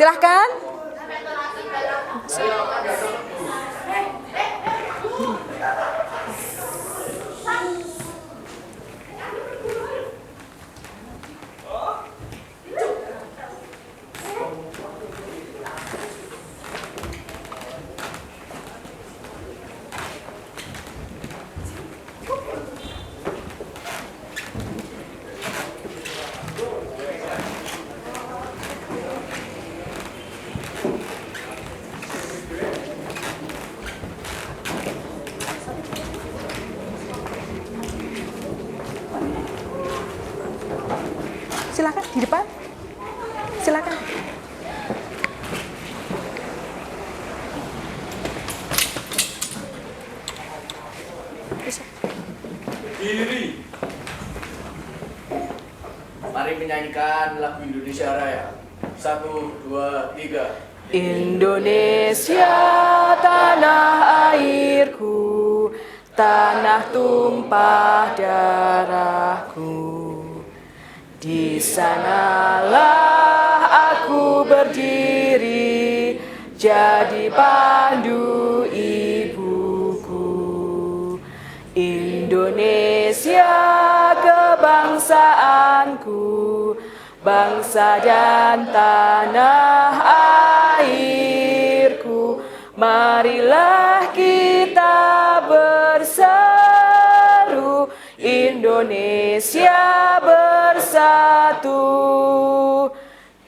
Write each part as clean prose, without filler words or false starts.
Silahkan. Silakan di depan. Silakan. Bisa. Diri. Mari menyanyikan lagu Indonesia Raya. 1, 2, 3. Indonesia tanah airku, tanah tumpah darahku. Di sanalah aku berdiri, jadi pandu ibuku. Indonesia kebangsaanku, bangsa dan tanah airku. Marilah kita berseru, Indonesia bersatu.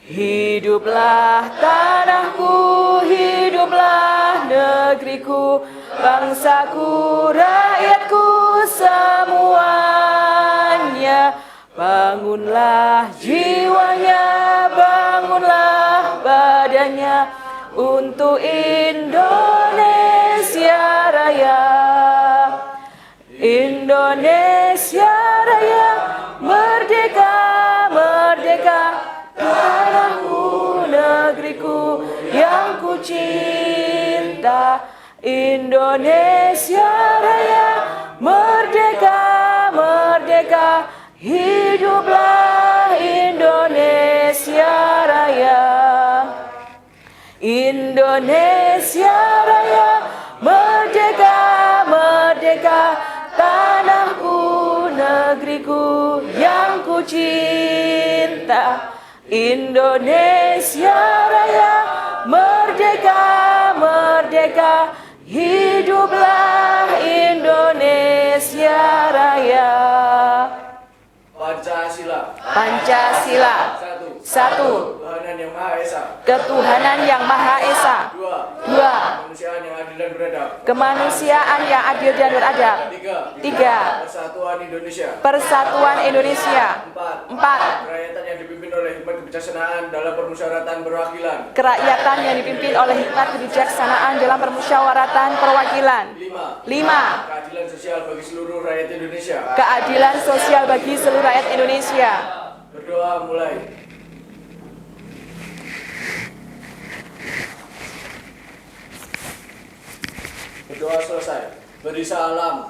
Hiduplah tanahku, hiduplah negeriku, bangsaku, rakyatku semuanya. Bangunlah jiwanya, bangunlah badannya untuk Indonesia Raya. Indonesia Raya, merdeka, merdeka, tanahku, negeriku yang ku cinta. Indonesia Raya, merdeka, merdeka, hiduplah Indonesia Raya. Indonesia Raya, merdeka, merdeka, tanahku, negeriku yang ku cinta. Indonesia Raya, merdeka, merdeka, hiduplah Indonesia Raya. Pancasila. Pancasila. 1. Ketuhanan yang Maha Esa. Ketuhanan yang Maha Esa. 2. 2. Kemanusiaan yang adil dan beradab. Kemanusiaan yang adil dan beradab. 3. Persatuan Indonesia. Persatuan Indonesia. 4. 4. Kerakyatan yang dipimpin oleh hikmat kebijaksanaan dalam permusyawaratan perwakilan. Kerakyatan yang dipimpin oleh hikmat kebijaksanaan dalam permusyawaratan perwakilan. 5. 5. Keadilan sosial bagi seluruh rakyat Indonesia. Keadilan sosial bagi seluruh rakyat Indonesia. Berdoa mulai. Berdoa selesai. Beri salam.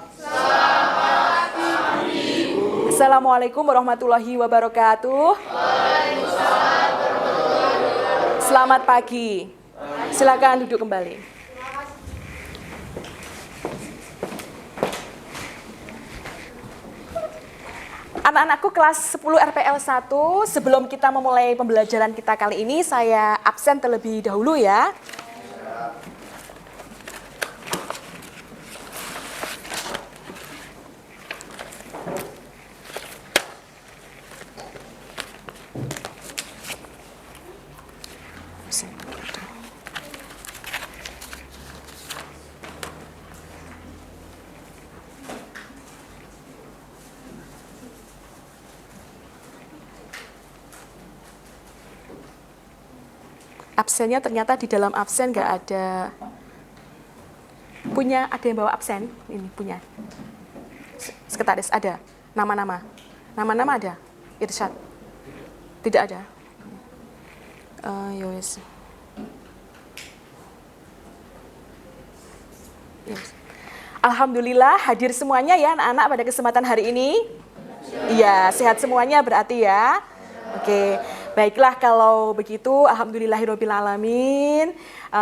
Assalamualaikum warahmatullahi wabarakatuh. Selamat pagi. Silakan duduk kembali. Anak-anakku kelas 10 RPL 1, sebelum kita memulai pembelajaran kita kali ini, saya absen terlebih dahulu ya. Absennya ternyata di dalam absen nggak ada. Ada yang bawa absen? Ini punya. Sekretaris ada. Nama-nama. Nama-nama ada. Irsyad. Tidak ada. Yes. Alhamdulillah hadir semuanya ya anak-anak pada kesempatan hari ini. Iya, sehat semuanya berarti ya. Oke. Baiklah kalau begitu, alhamdulillahirobbilalamin,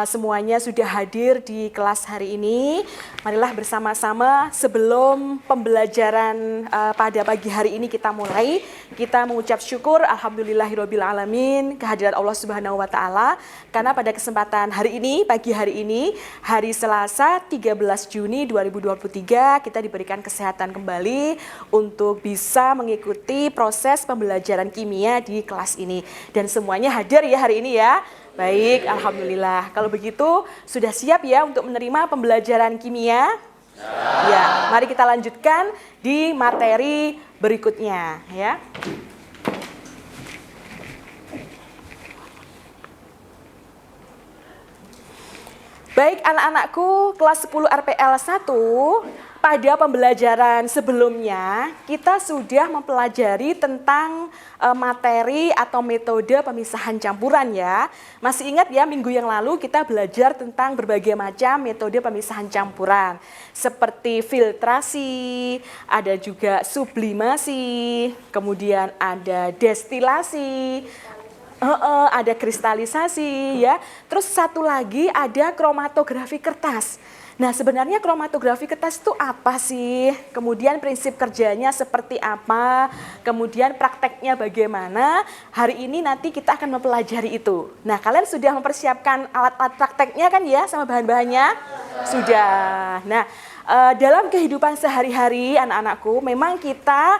semuanya sudah hadir di kelas hari ini. Marilah bersama-sama sebelum pembelajaran pada pagi hari ini kita mulai, kita mengucap syukur alhamdulillahirobbilalamin kehadiran Allah Subhanahu wa taala karena pada kesempatan hari ini, pagi hari ini, hari Selasa 13 Juni 2023 kita diberikan kesehatan kembali untuk bisa mengikuti proses pembelajaran kimia di kelas ini. Dan semuanya hadir ya hari ini ya. Baik, alhamdulillah. Kalau begitu sudah siap ya untuk menerima pembelajaran kimia? Ya, mari kita lanjutkan di materi berikutnya ya. Baik anak-anakku kelas 10 RPL 1, pada pembelajaran sebelumnya kita sudah mempelajari tentang materi atau metode pemisahan campuran ya. Masih ingat ya minggu yang lalu kita belajar tentang berbagai macam metode pemisahan campuran. Seperti filtrasi, ada juga sublimasi, kemudian ada destilasi, ada kristalisasi ya. Terus satu lagi ada kromatografi kertas. Nah, sebenarnya kromatografi kertas itu apa sih? Kemudian prinsip kerjanya seperti apa? Kemudian prakteknya bagaimana? Hari ini nanti kita akan mempelajari itu. Nah, kalian sudah mempersiapkan alat-alat prakteknya kan ya sama bahan-bahannya? Sudah. Nah, dalam kehidupan sehari-hari anak-anakku memang kita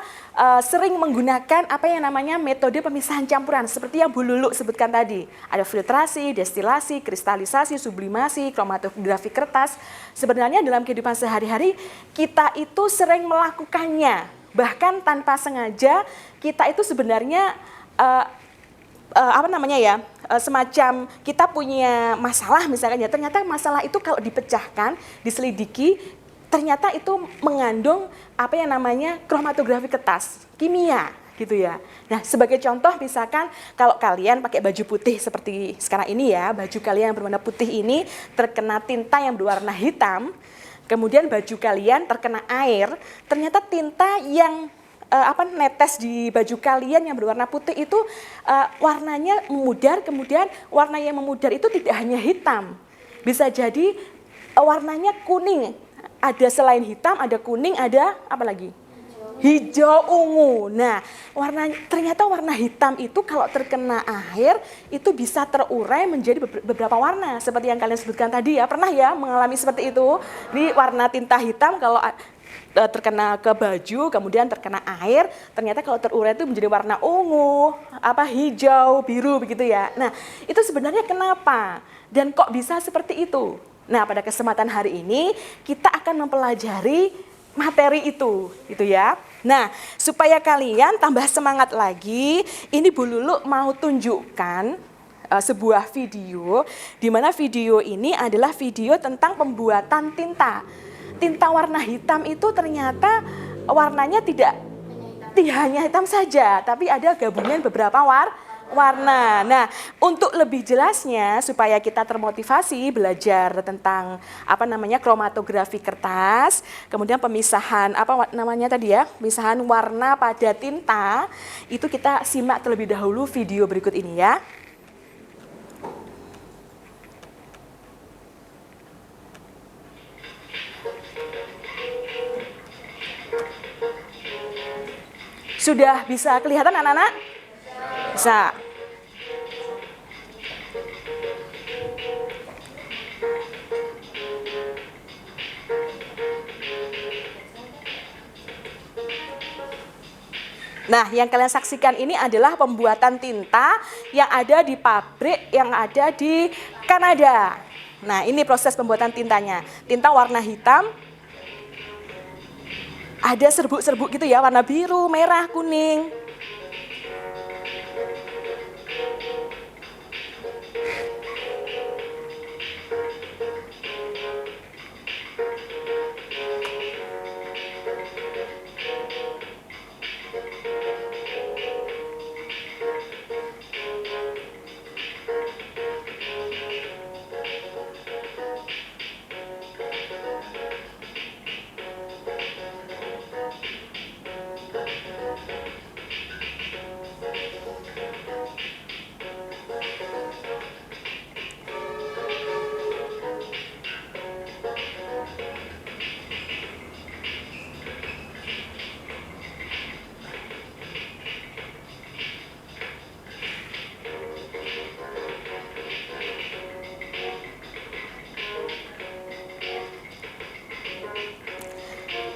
sering menggunakan apa yang namanya metode pemisahan campuran seperti yang Bu Lulu sebutkan tadi. Ada filtrasi, destilasi, kristalisasi, sublimasi, kromatografi kertas. Sebenarnya dalam kehidupan sehari-hari kita itu sering melakukannya. Bahkan tanpa sengaja kita itu sebenarnya semacam kita punya masalah misalkan ya, ternyata masalah itu kalau dipecahkan, diselidiki, ternyata itu mengandung apa yang namanya kromatografi kertas, kimia gitu ya. Nah, sebagai contoh misalkan kalau kalian pakai baju putih seperti sekarang ini ya, baju kalian yang berwarna putih ini terkena tinta yang berwarna hitam, kemudian baju kalian terkena air, ternyata tinta yang netes di baju kalian yang berwarna putih itu warnanya memudar, kemudian warna yang memudar itu tidak hanya hitam, bisa jadi warnanya kuning. Ada selain hitam, ada kuning, ada apa lagi? Hijau ungu. Nah, ternyata warna hitam itu kalau terkena air itu bisa terurai menjadi beberapa warna. Seperti yang kalian sebutkan tadi ya, pernah ya mengalami seperti itu? Di warna tinta hitam kalau terkena ke baju, kemudian terkena air, ternyata kalau terurai itu menjadi warna ungu, hijau, biru begitu ya. Nah, itu sebenarnya kenapa? Dan kok bisa seperti itu? Nah, pada kesempatan hari ini kita akan mempelajari materi itu, gitu ya. Nah, supaya kalian tambah semangat lagi, ini Bu Lulu mau tunjukkan sebuah video, di mana video ini adalah video tentang pembuatan tinta. Tinta warna hitam itu ternyata warnanya tidak hanya hitam saja, tapi ada gabungan beberapa warna. Nah, untuk lebih jelasnya supaya kita termotivasi belajar tentang kromatografi kertas, kemudian pemisahan pemisahan warna pada tinta, itu kita simak terlebih dahulu video berikut ini ya. Sudah bisa kelihatan anak-anak? Bisa. Nah, yang kalian saksikan ini adalah pembuatan tinta yang ada di pabrik yang ada di Kanada. Nah, ini proses pembuatan tintanya. Tinta warna hitam, ada serbuk-serbuk gitu ya, warna biru, merah, kuning.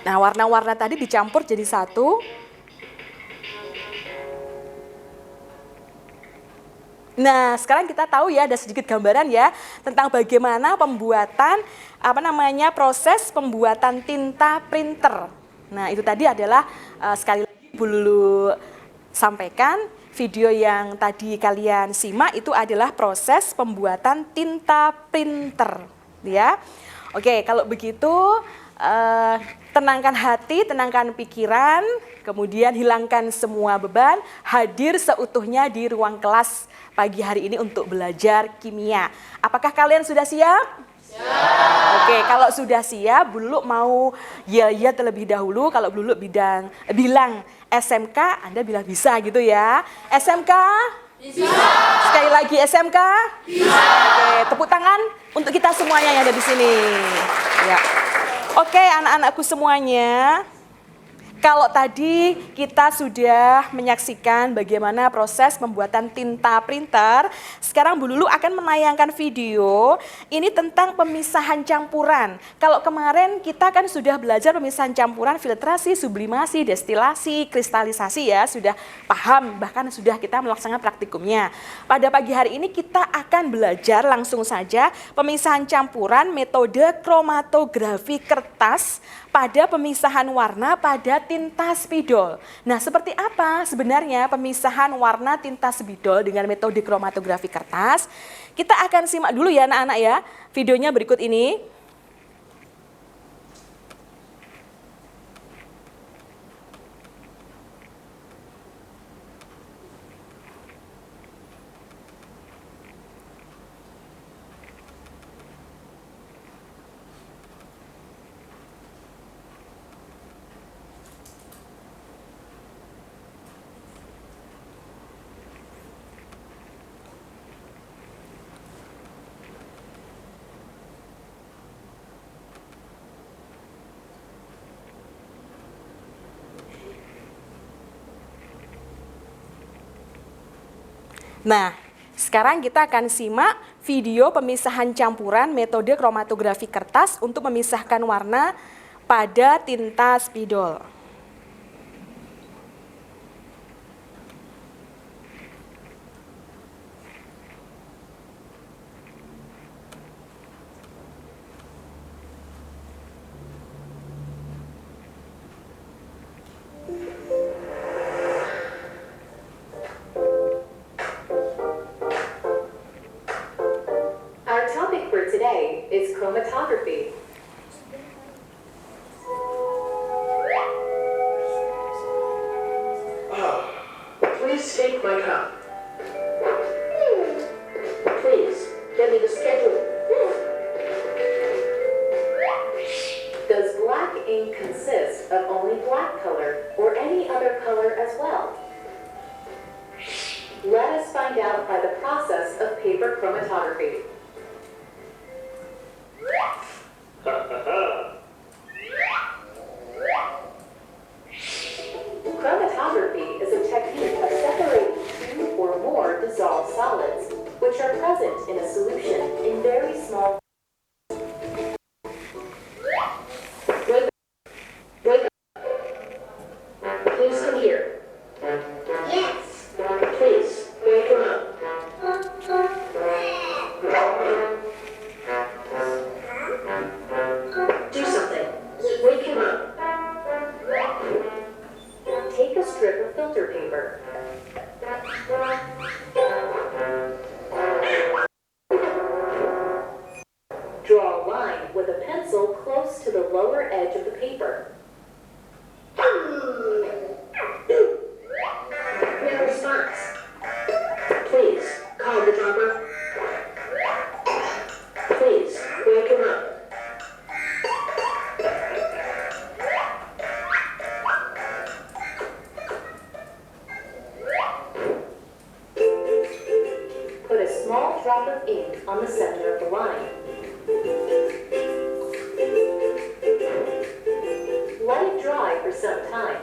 Nah, warna-warna tadi dicampur jadi satu. Nah, sekarang kita tahu ya, ada sedikit gambaran ya tentang bagaimana pembuatan proses pembuatan tinta printer. Nah, itu tadi adalah sekali lagi Bu Lulu sampaikan, video yang tadi kalian simak itu adalah proses pembuatan tinta printer, ya. Oke, kalau begitu tenangkan hati, tenangkan pikiran, kemudian hilangkan semua beban, hadir seutuhnya di ruang kelas pagi hari ini untuk belajar kimia. Apakah kalian sudah siap? Siap. Oke, kalau sudah siap, Bu Lulu mau ya terlebih dahulu. Kalau Bu Lulu bilang SMK, Anda bilang bisa gitu ya. SMK? Bisa. Sekali lagi SMK? Bisa. Oke, tepuk tangan untuk kita semuanya yang ada di sini. Ya. Oke, anak-anakku semuanya. Kalau tadi kita sudah menyaksikan bagaimana proses pembuatan tinta printer, sekarang Bu Lulu akan menayangkan video ini tentang pemisahan campuran. Kalau kemarin kita kan sudah belajar pemisahan campuran, filtrasi, sublimasi, destilasi, kristalisasi ya, sudah paham, bahkan sudah kita melaksanakan praktikumnya. Pada pagi hari ini kita akan belajar langsung saja pemisahan campuran metode kromatografi kertas pada pemisahan warna pada tinta spidol. Nah, seperti apa sebenarnya pemisahan warna tinta spidol dengan metode kromatografi kertas? Kita akan simak dulu ya anak-anak ya, videonya berikut ini. Nah, sekarang kita akan simak video pemisahan campuran metode kromatografi kertas untuk memisahkan warna pada tinta spidol. Today is chromatography. Please take my cup. Please, get me the schedule. Does black ink consist of only black color or any other color as well? Let us find out by the process of paper chromatography. Chromatography is a technique of separating two or more dissolved solids, which are present in a solution in very small. Wake up. Please come here. Yes. Please, wake him up. Do something. Wake him up. Take a strip of filter paper. Draw a line with a pencil close to the lower edge of the paper. No response. Please, call the dropper. Please, wake him up. Put a small drop of ink on the center of the line. Let it dry for some time.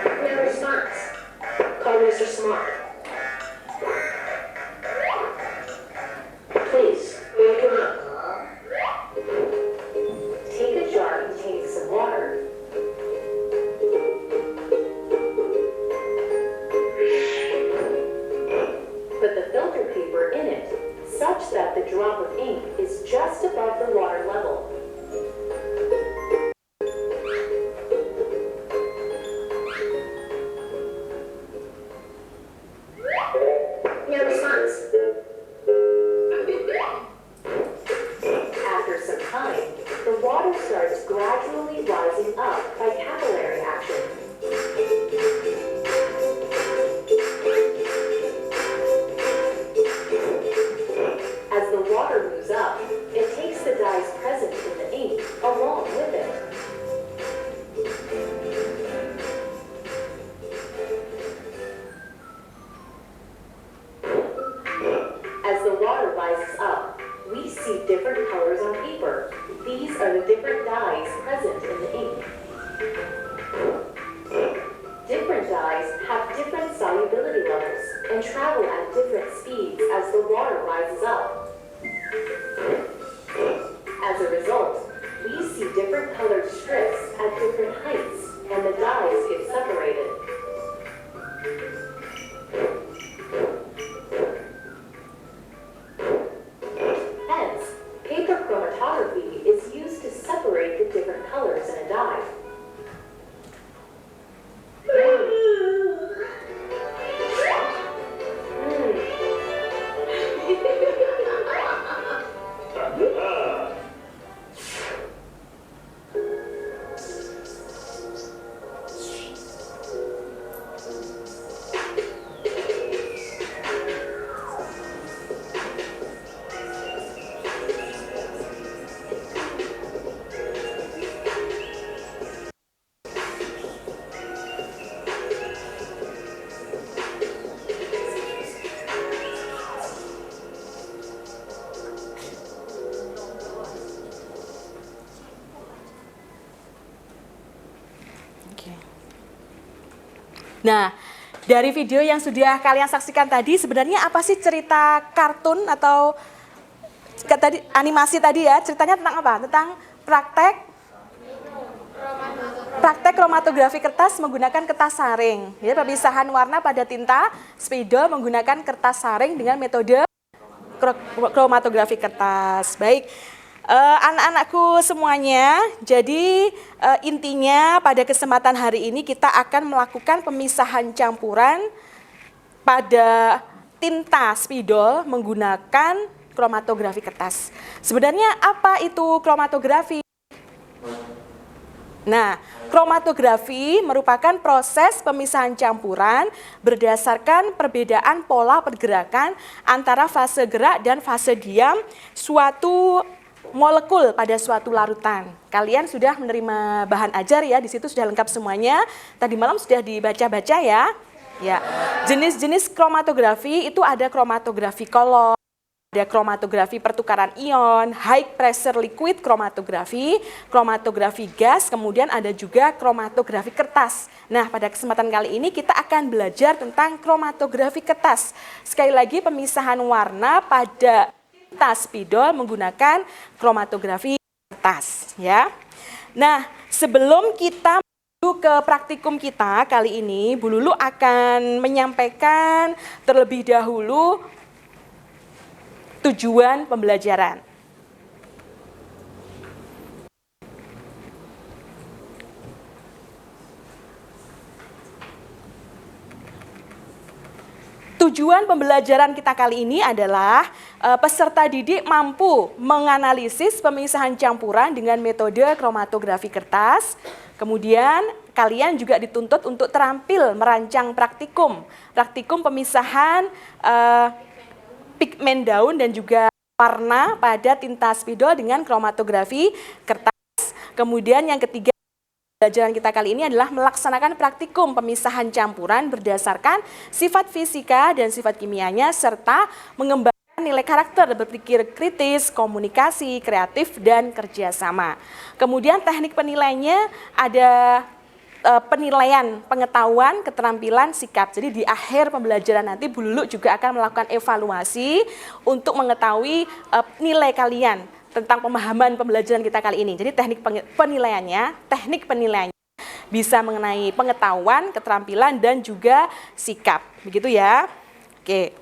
No response. Call Mr. Smart. Please, wake him up. Take a jar containing some water are the different dyes present in the ink. Different dyes have different solubility levels and travel at different speeds as the water rises up. As a result, we see different colored strips at different heights, and the dyes get separated. Hence, paper chromatography is used to separate the different colors in a dye. Nah, dari video yang sudah kalian saksikan tadi, sebenarnya apa sih cerita kartun atau tadi animasi tadi ya? Ceritanya tentang apa? Tentang praktek kromatografi kertas menggunakan kertas saring. Ya, pemisahan warna pada tinta spidol menggunakan kertas saring dengan metode kromatografi kertas. Baik. Anak-anakku semuanya, jadi intinya pada kesempatan hari ini kita akan melakukan pemisahan campuran pada tinta spidol menggunakan kromatografi kertas. Sebenarnya apa itu kromatografi? Nah, kromatografi merupakan proses pemisahan campuran berdasarkan perbedaan pola pergerakan antara fase gerak dan fase diam suatu molekul pada suatu larutan. Kalian sudah menerima bahan ajar ya, di situ sudah lengkap semuanya. Tadi malam sudah dibaca-baca ya. Ya. Jenis-jenis kromatografi itu ada kromatografi kolor, ada kromatografi pertukaran ion, high pressure liquid kromatografi, kromatografi gas, kemudian ada juga kromatografi kertas. Nah, pada kesempatan kali ini kita akan belajar tentang kromatografi kertas. Sekali lagi pemisahan warna pada tinta spidol menggunakan kromatografi kertas ya. Nah, sebelum kita menuju ke praktikum kita kali ini, Bu Lulu akan menyampaikan terlebih dahulu tujuan pembelajaran. Tujuan pembelajaran kita kali ini adalah peserta didik mampu menganalisis pemisahan campuran dengan metode kromatografi kertas. Kemudian kalian juga dituntut untuk terampil merancang praktikum pemisahan pigmen daun dan juga warna pada tinta spidol dengan kromatografi kertas. Kemudian yang ketiga, pembelajaran kita kali ini adalah melaksanakan praktikum pemisahan campuran berdasarkan sifat fisika dan sifat kimianya serta mengembangkan nilai karakter berpikir kritis, komunikasi, kreatif, dan kerjasama. Kemudian teknik penilaiannya ada penilaian pengetahuan, keterampilan, sikap. Jadi di akhir pembelajaran nanti Bu Lulu juga akan melakukan evaluasi untuk mengetahui nilai kalian tentang pemahaman pembelajaran kita kali ini. Jadi teknik penilaiannya bisa mengenai pengetahuan, keterampilan, dan juga sikap. Begitu ya. Oke.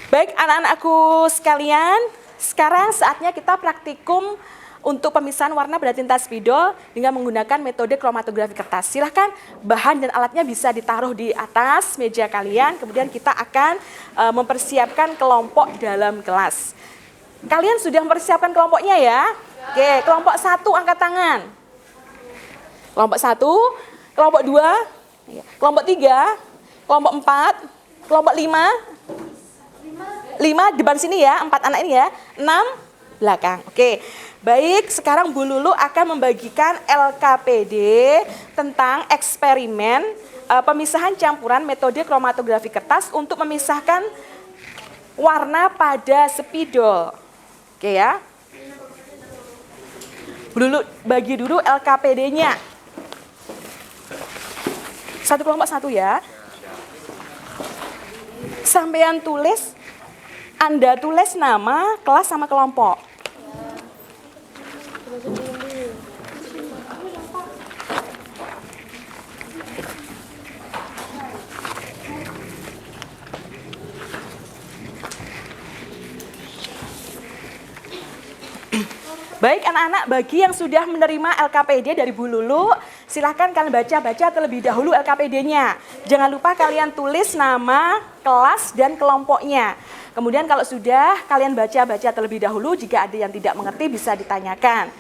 Baik anak-anakku sekalian, sekarang saatnya kita praktikum untuk pemisahan warna pada tinta spidol dengan menggunakan metode kromatografi kertas. Silahkan bahan dan alatnya bisa ditaruh di atas meja kalian, kemudian kita akan mempersiapkan kelompok dalam kelas. Kalian sudah mempersiapkan kelompoknya ya? Oke, kelompok 1 angkat tangan. Kelompok 1, kelompok 2, kelompok 3, kelompok 4, kelompok 5, 5 depan sini ya, 4 anak ini ya, 6 belakang. Oke, baik, sekarang Bu Lulu akan membagikan LKPD tentang eksperimen pemisahan campuran metode kromatografi kertas untuk memisahkan warna pada spidol. Oke ya. Bu Lulu bagi dulu LKPD-nya. Satu kelompok satu ya. Sampean tulis, Anda tulis nama, kelas sama kelompok. Baik anak-anak, bagi yang sudah menerima LKPD dari Bu Lulu, silahkan kalian baca-baca terlebih dahulu LKPD-nya. Jangan lupa kalian tulis nama, kelas, dan kelompoknya. Kemudian kalau sudah, kalian baca-baca terlebih dahulu, jika ada yang tidak mengerti bisa ditanyakan.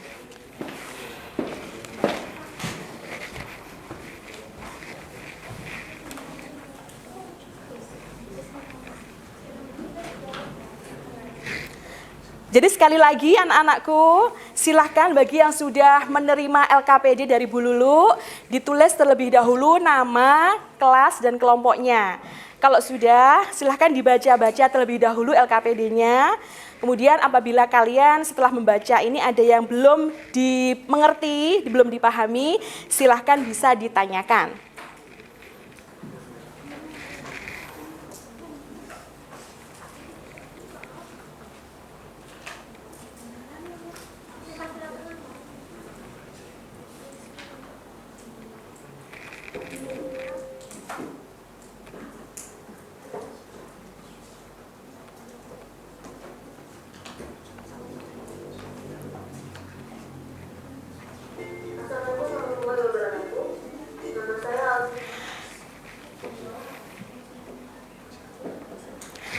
Jadi sekali lagi anak-anakku, silahkan bagi yang sudah menerima LKPD dari Bu Lulu, ditulis terlebih dahulu nama, kelas, dan kelompoknya. Kalau sudah, silahkan dibaca-baca terlebih dahulu LKPD-nya. Kemudian apabila kalian setelah membaca ini ada yang belum dimengerti, belum dipahami, silahkan bisa ditanyakan.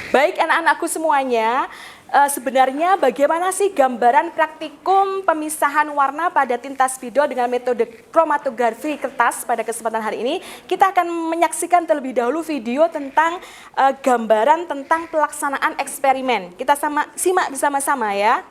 Baik anak-anakku semuanya, sebenarnya bagaimana sih gambaran praktikum pemisahan warna pada tinta spidol dengan metode kromatografi kertas pada kesempatan hari ini? Kita akan menyaksikan terlebih dahulu video tentang gambaran tentang pelaksanaan eksperimen. Kita simak bersama-sama ya.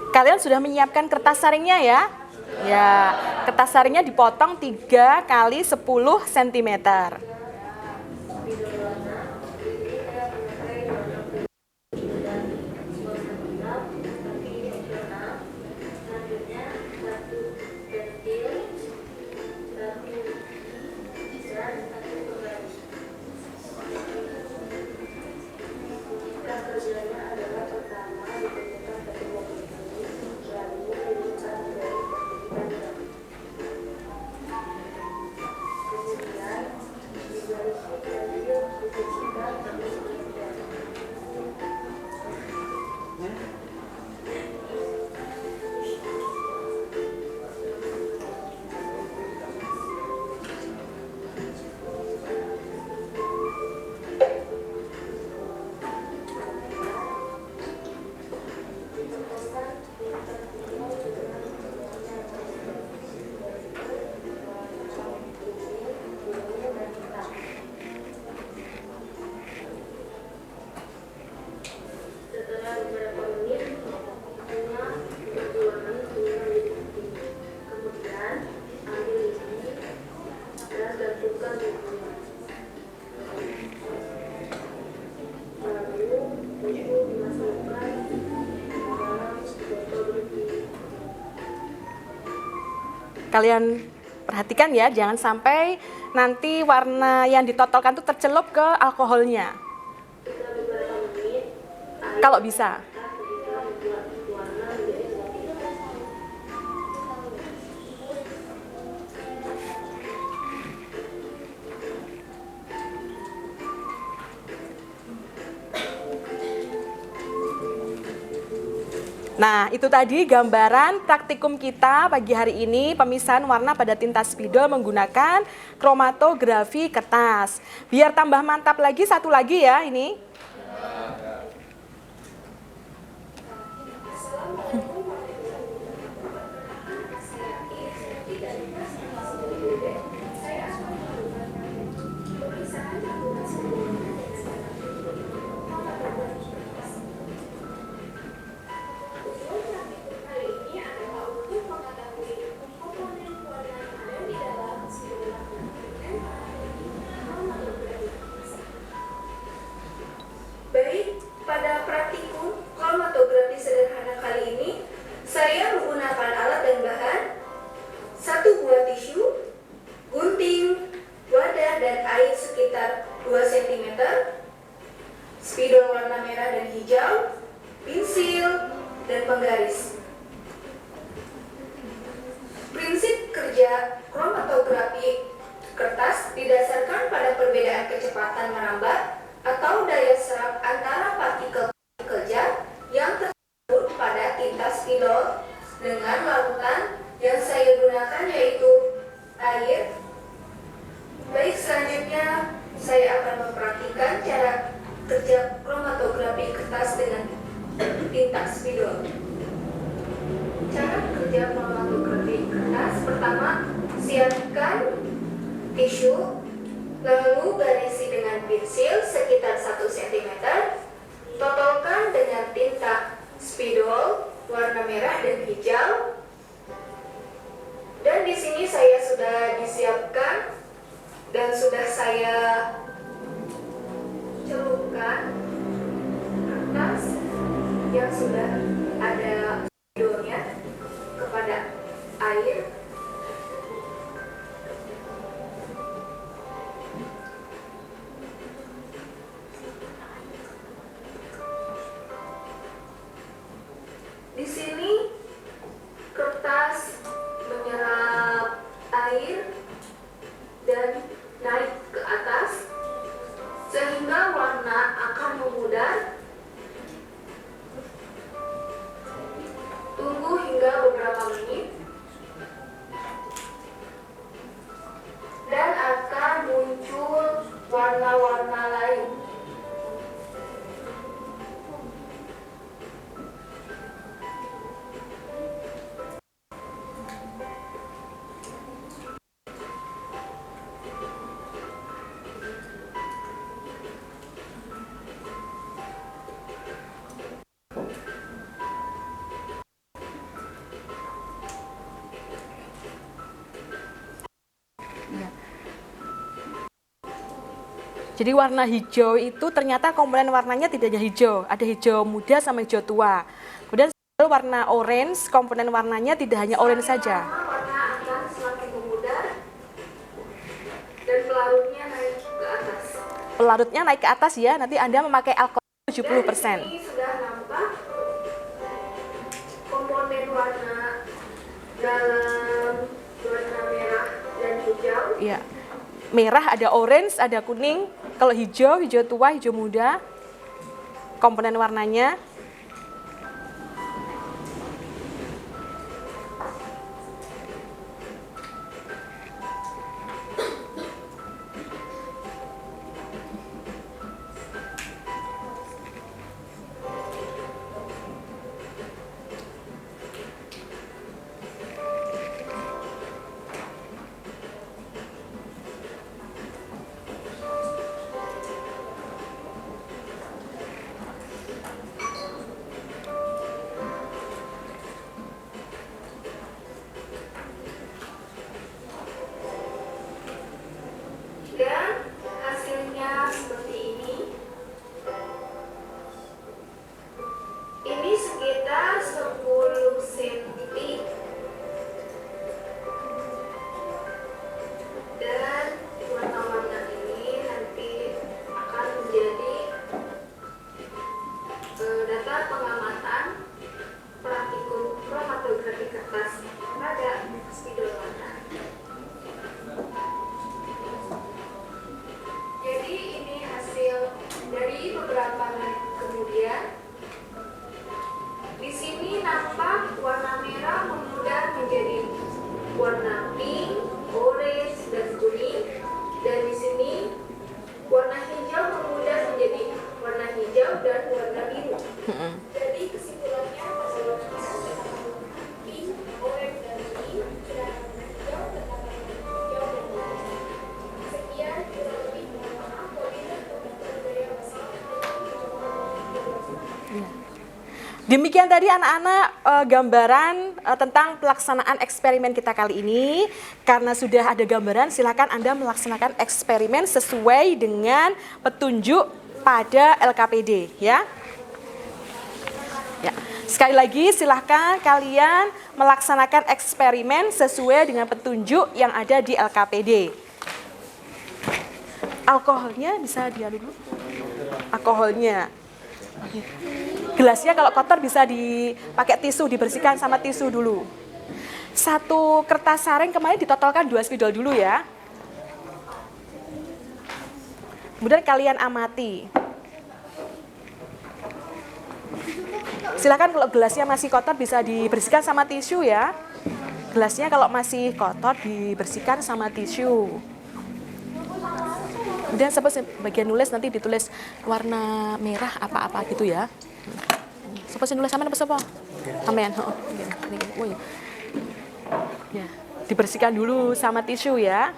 Kalian sudah menyiapkan kertas saringnya ya? Ya, kertas saringnya dipotong 3 kali 10 cm. Kalian perhatikan ya, jangan sampai nanti warna yang ditotolkan itu tercelup ke alkoholnya. Kalau bisa. Nah, itu tadi gambaran praktikum kita pagi hari ini, pemisahan warna pada tinta spidol menggunakan kromatografi kertas. Biar tambah mantap lagi, satu lagi ya ini. Baik, pada praktikum kromatografi sederhana kali ini, saya menggunakan alat dan bahan, satu buah tisu, gunting, wadah dan air sekitar 2 cm, spidol warna merah dan hijau, pensil, dan penggaris. Prinsip kerja kromatografi kertas didasarkan pada perbedaan kecepatan merambat atau daya serap antara partikel-partikel zat yang tersebut pada tinta spidol dengan larutan yang saya gunakan yaitu air. Baik, selanjutnya saya akan mempraktikkan cara kerja kromatografi kertas dengan tinta spidol. Cara kerja kromatografi kertas: pertama, siapkan tisu, lalu garisi dengan pensil sekitar 1 cm, totolkan dengan tinta spidol warna merah dan hijau. Dan di sini saya sudah disiapkan dan sudah saya celupkan kertas yang sudah ada spidolnya kepada air. Di sini kertas menyerap air dan naik ke atas sehingga warna akan memudar. Tunggu hingga beberapa menit dan akan muncul warna-warna lain. Jadi warna hijau itu ternyata komponen warnanya tidak hanya hijau, ada hijau muda sama hijau tua. Kemudian warna orange, komponen warnanya tidak hanya orange saja. Warna akan semakin memudar dan pelarutnya naik ke atas. Pelarutnya naik ke atas ya, nanti Anda memakai alkohol 70%. Dan di sini sudah nampak komponen warna dalam warna merah dan hijau. Iya. Merah ada orange, ada kuning. Kalau hijau, hijau tua, hijau muda. Komponen warnanya. Demikian tadi anak-anak gambaran tentang pelaksanaan eksperimen kita kali ini. Karena sudah ada gambaran, silakan Anda melaksanakan eksperimen sesuai dengan petunjuk pada LKPD ya. Ya. Sekali lagi silakan kalian melaksanakan eksperimen sesuai dengan petunjuk yang ada di LKPD. Alkoholnya bisa dia dulu. Alkoholnya. Gelasnya kalau kotor bisa dipakai tisu, dibersihkan sama tisu dulu. 1 kertas saring kemarin ditotolkan 2 spidol dulu ya. Kemudian kalian amati. Silakan kalau gelasnya masih kotor bisa dibersihkan sama tisu ya. Gelasnya kalau masih kotor dibersihkan sama tisu. Kemudian bagian nulis nanti ditulis warna merah apa-apa gitu ya. Siapa sih nulis sampean apa sapa? Sampean, heeh. Ya, dibersihkan dulu sama tisu ya.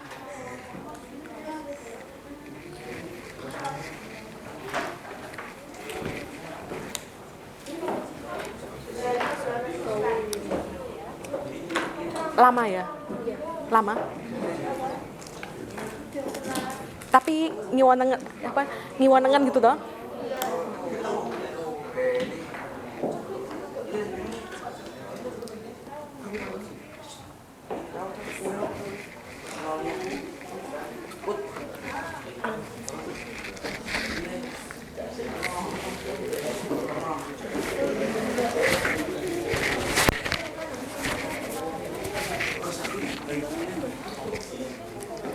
Lama ya? Lama? Tapi ngiwanengan gitu toh?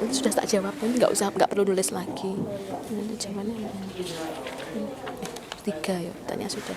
Sudah tak jawab, nggak perlu nulis lagi. Nanti jawabannya 3 ya, tanya sudah.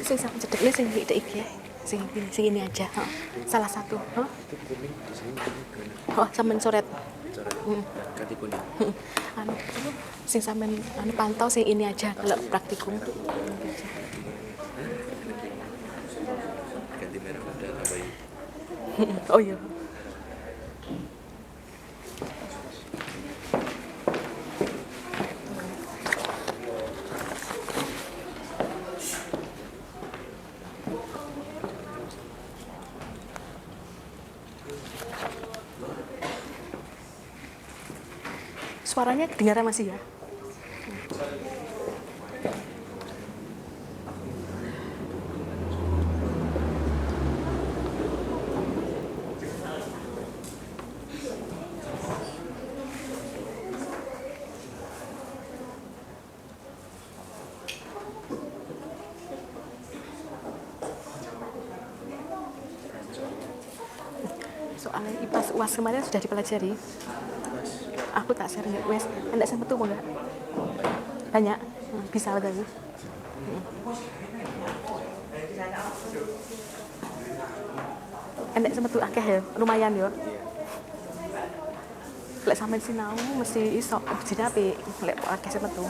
Sing sama cedeknya sing iki ya. Sing ini aja, salah satu, oh sampean coret. Ganti kuning. Sing sampean pantau sing ini aja kalau praktikum. Ganti merah pada tambahin. Oh iya. Suaranya kedengaran masih ya? Soalnya IPAS UAS kemarin sudah dipelajari. Aku tak share nggak, wes, enggak sempat tuh enggak? Banyak, bisa lagi. enek semetu akeh ya, lumayan yo. Lek sampean sinau mesti iso bejine apik, lek akeh semetu.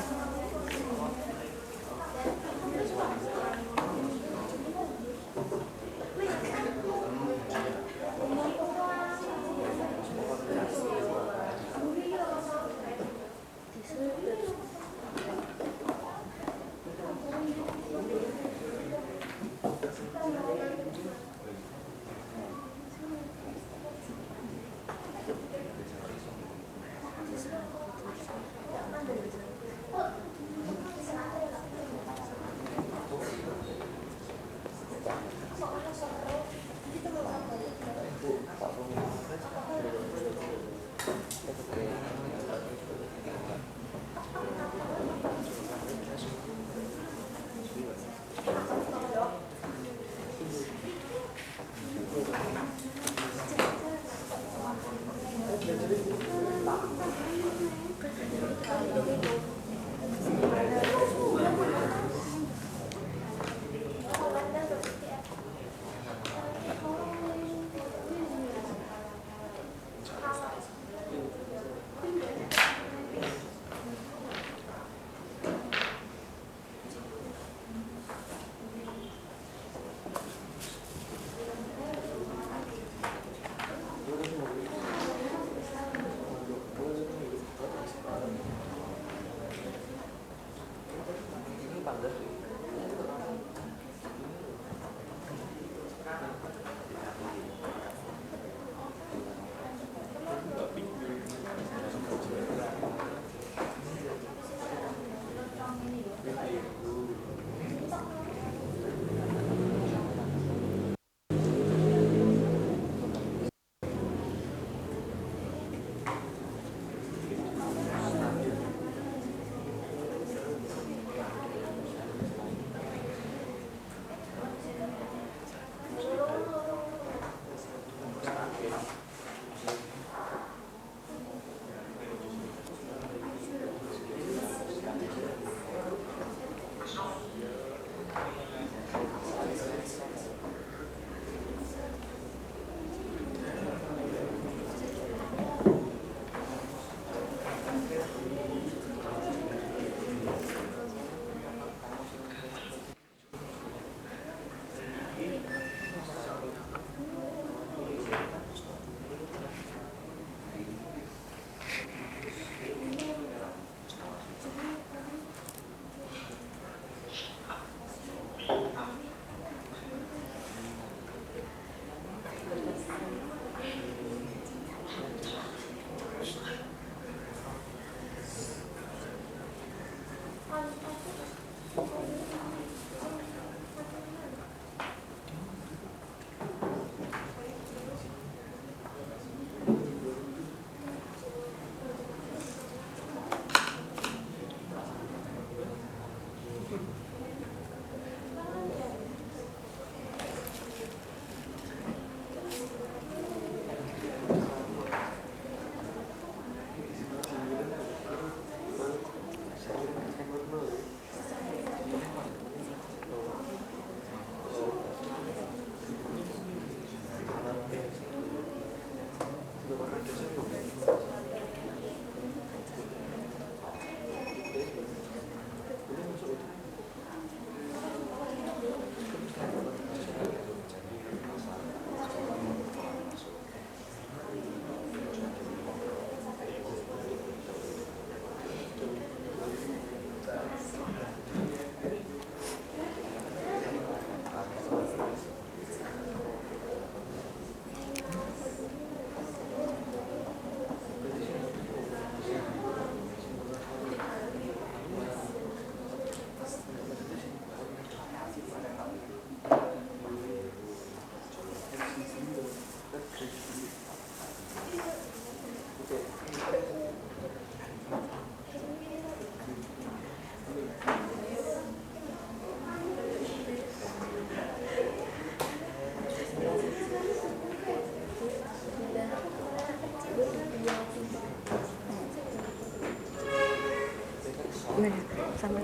Nih, sama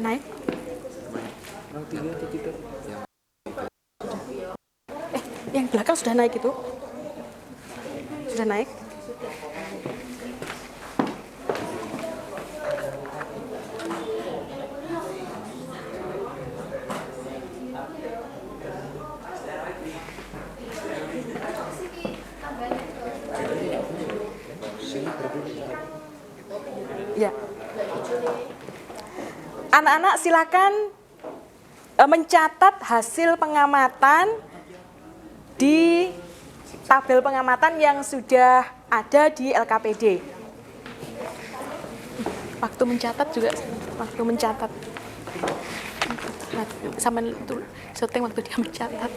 naik? Yang belakang sudah naik itu? Sudah naik? Ya. Anak-anak silakan mencatat hasil pengamatan di tabel pengamatan yang sudah ada di LKPD. Waktu mencatat juga, waktu mencatat. Sama itu syuting waktu dia mencatat.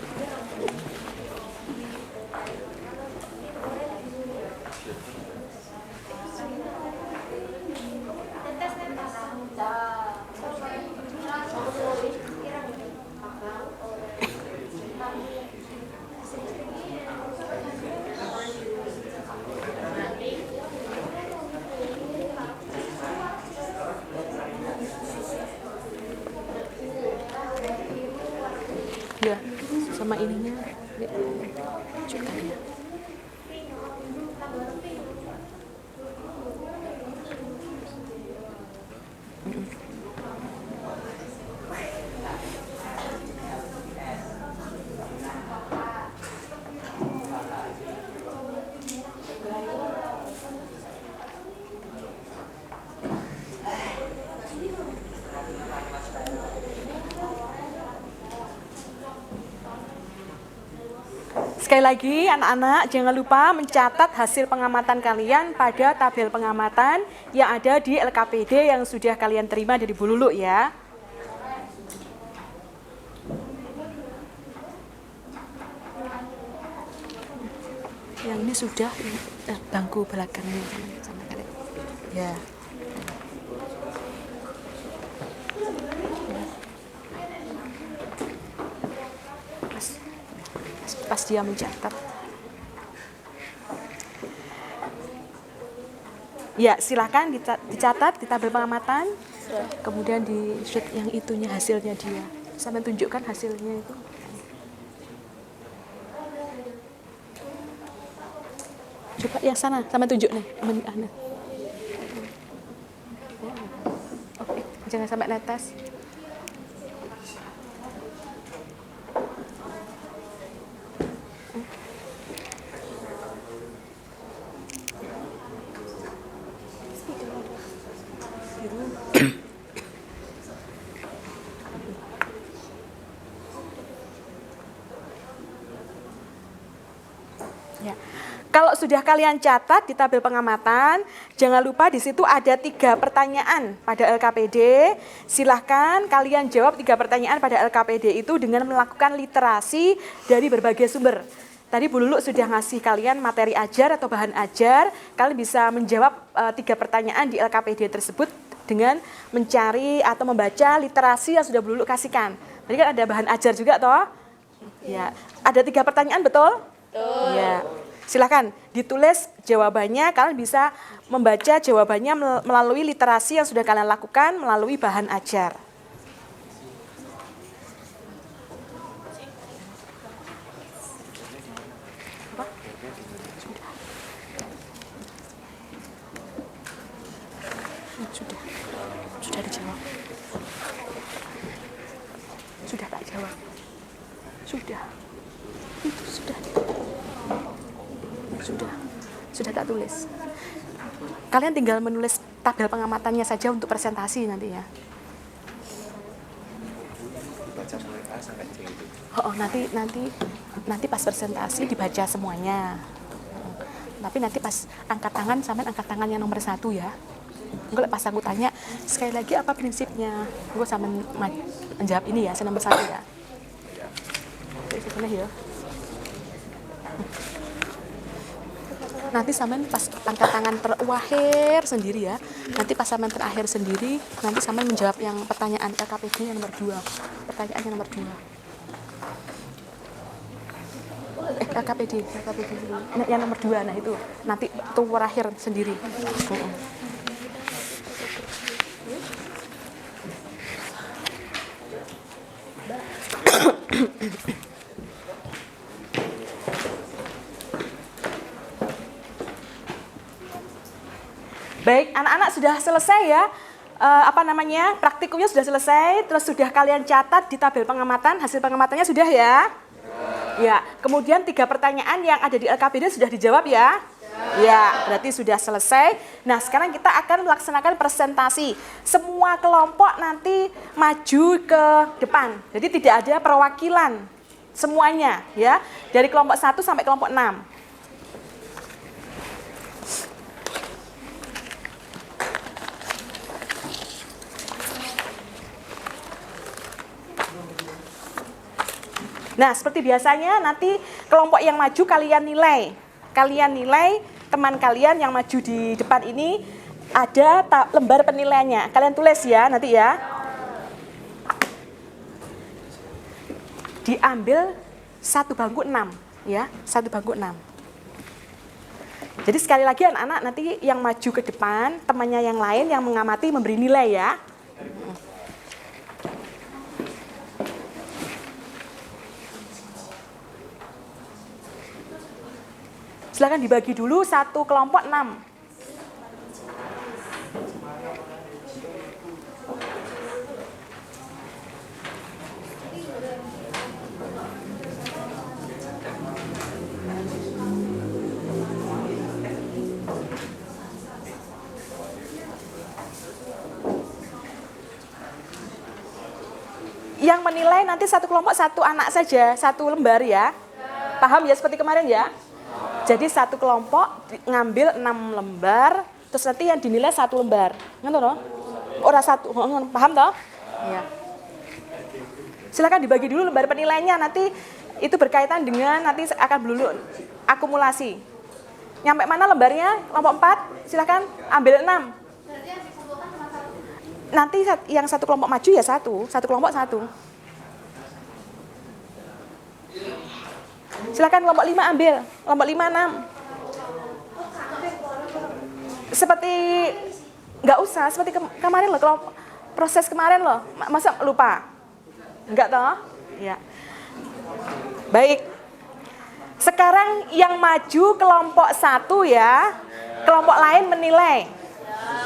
Ya, sama ininya jutanya. Sekali lagi anak-anak jangan lupa mencatat hasil pengamatan kalian pada tabel pengamatan yang ada di LKPD yang sudah kalian terima dari Bu Lulu ya. Yang ini sudah bangku belakangnya sama kalian. Ya. Pas dia mencatat. Ya, silakan dicatat di tabel pengamatan. Kemudian di shoot yang itunya hasilnya dia. Sampai tunjukkan hasilnya itu. Coba yang sana, sama tunjuk nih. Oke, jangan sampai netes. Ya. Kalau sudah kalian catat di tabel pengamatan, jangan lupa di situ ada 3 pertanyaan pada LKPD. Silahkan kalian jawab 3 pertanyaan pada LKPD itu dengan melakukan literasi dari berbagai sumber. Tadi Bu Lulu sudah ngasih kalian materi ajar atau bahan ajar. Kalian bisa menjawab 3 pertanyaan di LKPD tersebut dengan mencari atau membaca literasi yang sudah Bu Lulu kasihkan. Tadi kan ada bahan ajar juga toh? Ya, ada 3 pertanyaan betul? Betul. Ya. Silakan ditulis jawabannya, kalian bisa membaca jawabannya melalui literasi yang sudah kalian lakukan melalui bahan ajar. Sudah dijawab. Sudah tak jawab. Sudah. Itu sudah. Sudah tak tulis. Kalian tinggal menulis tabel pengamatannya saja untuk presentasi nanti ya. Nanti pas presentasi dibaca semuanya. Tapi nanti pas angkat tangan sampai angkat tangan yang nomor 1 ya. Enggak, pas aku tanya sekali lagi apa prinsipnya, gue sama menjawab ini ya, nomor 1 ya. Oke, ya. Nanti sampean pas angkat tangan terakhir sendiri ya. Nanti pas sampean terakhir sendiri, nanti sampean menjawab yang pertanyaan LKPD yang nomor 2. Pertanyaan yang nomor 2. LKPD yang nomor 2, nah itu nanti tuh terakhir sendiri. Baik, anak-anak sudah selesai ya. Praktikumnya sudah selesai, terus sudah kalian catat di tabel pengamatan, hasil pengamatannya sudah ya? Ya, kemudian 3 pertanyaan yang ada di LKPD sudah dijawab ya? Ya, berarti sudah selesai. Nah, sekarang kita akan melaksanakan presentasi. Semua kelompok nanti maju ke depan. Jadi tidak ada perwakilan semuanya ya. Dari kelompok 1 sampai kelompok 6. Nah, seperti biasanya nanti kelompok yang maju kalian nilai. Kalian nilai teman kalian yang maju di depan ini, ada lembar penilaiannya. Kalian tulis ya nanti ya. Diambil 1 bangku 6 ya, 1 bangku 6. Jadi sekali lagi anak-anak nanti yang maju ke depan, temannya yang lain yang mengamati memberi nilai ya. Silakan dibagi dulu 1 kelompok 6. Yang menilai nanti 1 kelompok 1 anak saja, 1 lembar ya. Paham ya seperti kemarin ya? Jadi 1 kelompok ngambil 6 lembar, terus nanti yang dinilai 1 lembar. Ngerti toh? Ora 1, paham toh? Iya. Silakan dibagi dulu lembar penilaiannya, nanti itu berkaitan dengan nanti akan dulu akumulasi. Nyampe mana lembarnya? Kelompok 4, silakan ambil 6. Nanti yang 1 kelompok maju ya 1 kelompok 1. Silakan kelompok 5 ambil, kelompok 5 6. Seperti nggak usah, seperti kemarin loh, kelompok proses kemarin loh, masa lupa? Enggak toh? Ya. Baik. Sekarang yang maju kelompok 1 ya, kelompok lain menilai.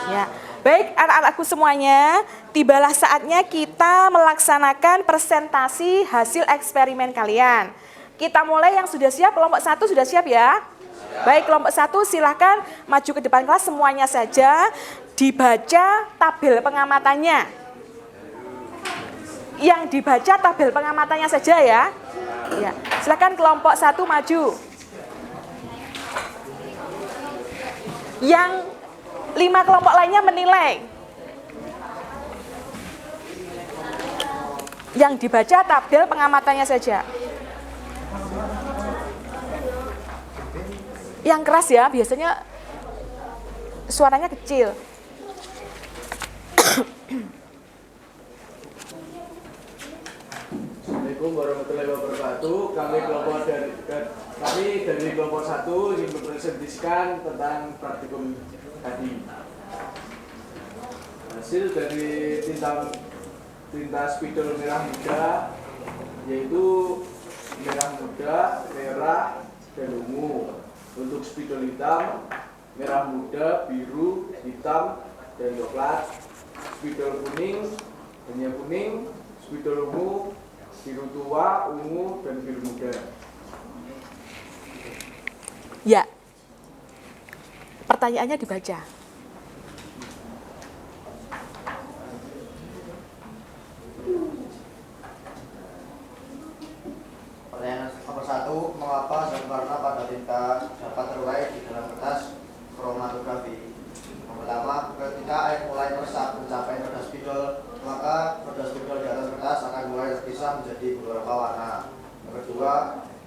Ya. Baik anak-anakku semuanya, tibalah saatnya kita melaksanakan presentasi hasil eksperimen kalian. Kita mulai yang sudah siap, kelompok 1 sudah siap ya? Baik, kelompok 1 silahkan maju ke depan kelas semuanya saja, dibaca tabel pengamatannya. Yang dibaca tabel pengamatannya saja ya. Ya, silakan kelompok 1 maju. Yang 5 kelompok lainnya menilai. Yang dibaca tabel pengamatannya saja. Yang keras ya, biasanya suaranya kecil. Assalamualaikum warahmatullahi wabarakatuh. Kami dari kelompok 1 ingin mempresentasikan tentang praktikum tadi. Hasil dari tinta spidol merah muda, yaitu merah muda, merah, dan ungu. Untuk spidol hitam, merah muda, biru, hitam, dan coklat. Spidol kuning, hanya kuning. Spidol ungu, biru tua, ungu, dan biru muda. Ya. Pertanyaannya dibaca. Pertanyaan nomor 1, mengapa zat warna pada tinta dapat terurai di dalam kertas kromatografi? Yang pertama, ketika air mulai meresap mencapai roda spidol, maka roda spidol di atas kertas akan mulai terpisah menjadi beberapa warna. Yang kedua,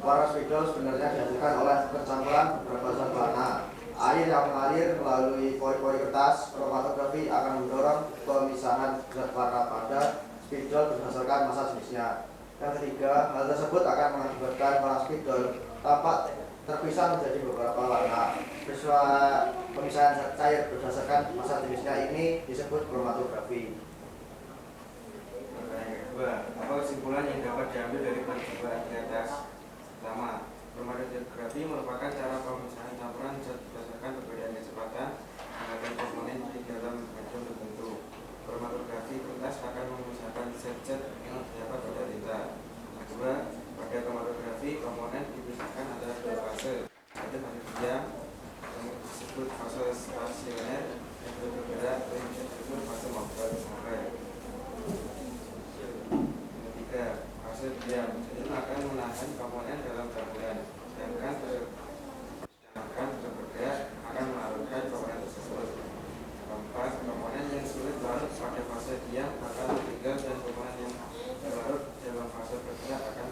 warna spidol sebenarnya dihasilkan oleh percampuran beberapa zat warna. Air yang mengalir melalui pori-pori kertas kromatografi akan mendorong pemisahan zat warna pada spidol berdasarkan massa jenisnya. Yang ketiga, hal tersebut akan mengakibatkan warna spidol tampak terpisah menjadi beberapa warna. Peristiwa pemisahan zat cair berdasarkan massa jenisnya ini disebut kromatografi. Pertanyaan kedua, Apa kesimpulan yang dapat diambil dari penjelasan di atas? Pertama, kromatografi merupakan cara pemisahan campuran zat berdasarkan perbedaan kecepatan menggunakan komponen di dalam medium tertentu. Kromatografi kertas akan memisahkan zat-zat yang terdapat pada tinta. Kedua, pada kromatografi komponen dipisahkan antara dua fase, yaitu fase diam yang disebut fase stasioner yang bergerak dan yang disebut fase mobile. Ketiga, fase diam itu akan menahan komponen dalam campuran, sedangkan bergerak akan melarutkan komponen tersebut. Keempat, komponen yang sulit larut pada fase diam akan tertinggal dan komponen yang larut dalam fase bergerak akan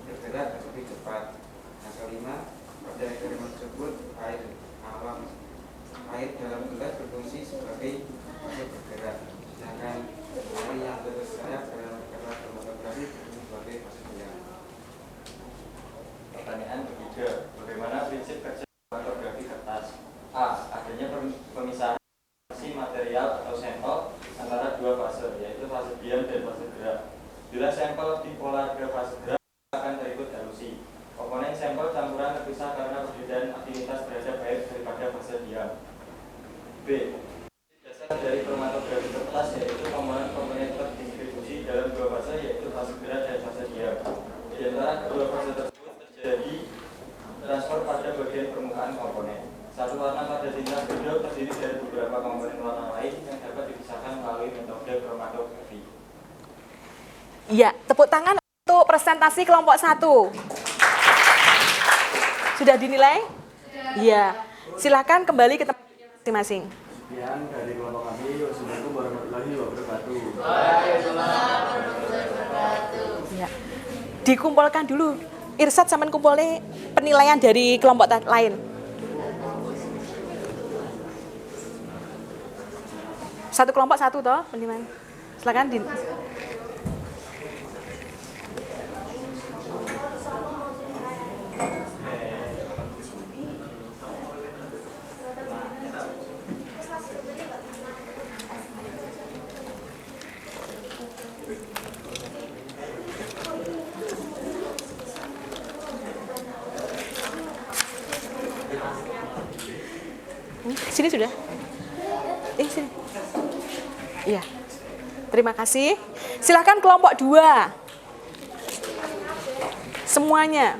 bergerak lebih cepat. Yang kelima, pada eksperimen tersebut air dalam gelas berfungsi sebagai fase bergerak, sedangkan air yang tersayap dalam keras kromatografi berfungsi sebagai fase diam. Pertanyaan ketiga, bagaimana prinsip kerja kromatografi kertas? A. Adanya pemisahan material atau sampel antara dua fase, yaitu fase diam dan fase gerak. Bila sampel dipolar ke fase gerak akan terikut elusi. Komponen sampel campuran terpisah karena perbedaan aktivitas terhadap air daripada fase diam. B. Dasar dari kromatografi kertas yaitu komponen-komponen terdistribusi dalam dua fase, yaitu fase gerak dan fase diam. Di antara kedua fase tersebut terjadi transfer pada bagian permukaan komponen. Satu warna pada tinta biru terdiri dari beberapa komponen warna lain yang dapat dipisahkan melalui metode kromatografi. Iya, tepuk tangan untuk presentasi kelompok 1. Sudah dinilai? Iya. Silakan kembali ke tempat masing-masing. Sekian dari kelompok kami. Wassalamualaikum warahmatullahi wabarakatuh. Ya. Dikumpulkan dulu. Irsad sampean kumpulnya penilaian dari kelompok lain. Satu kelompok satu toh penilaian. Silakan Din. Sini sudah? Sini. Iya. Terima kasih. Silakan kelompok 2. Semuanya.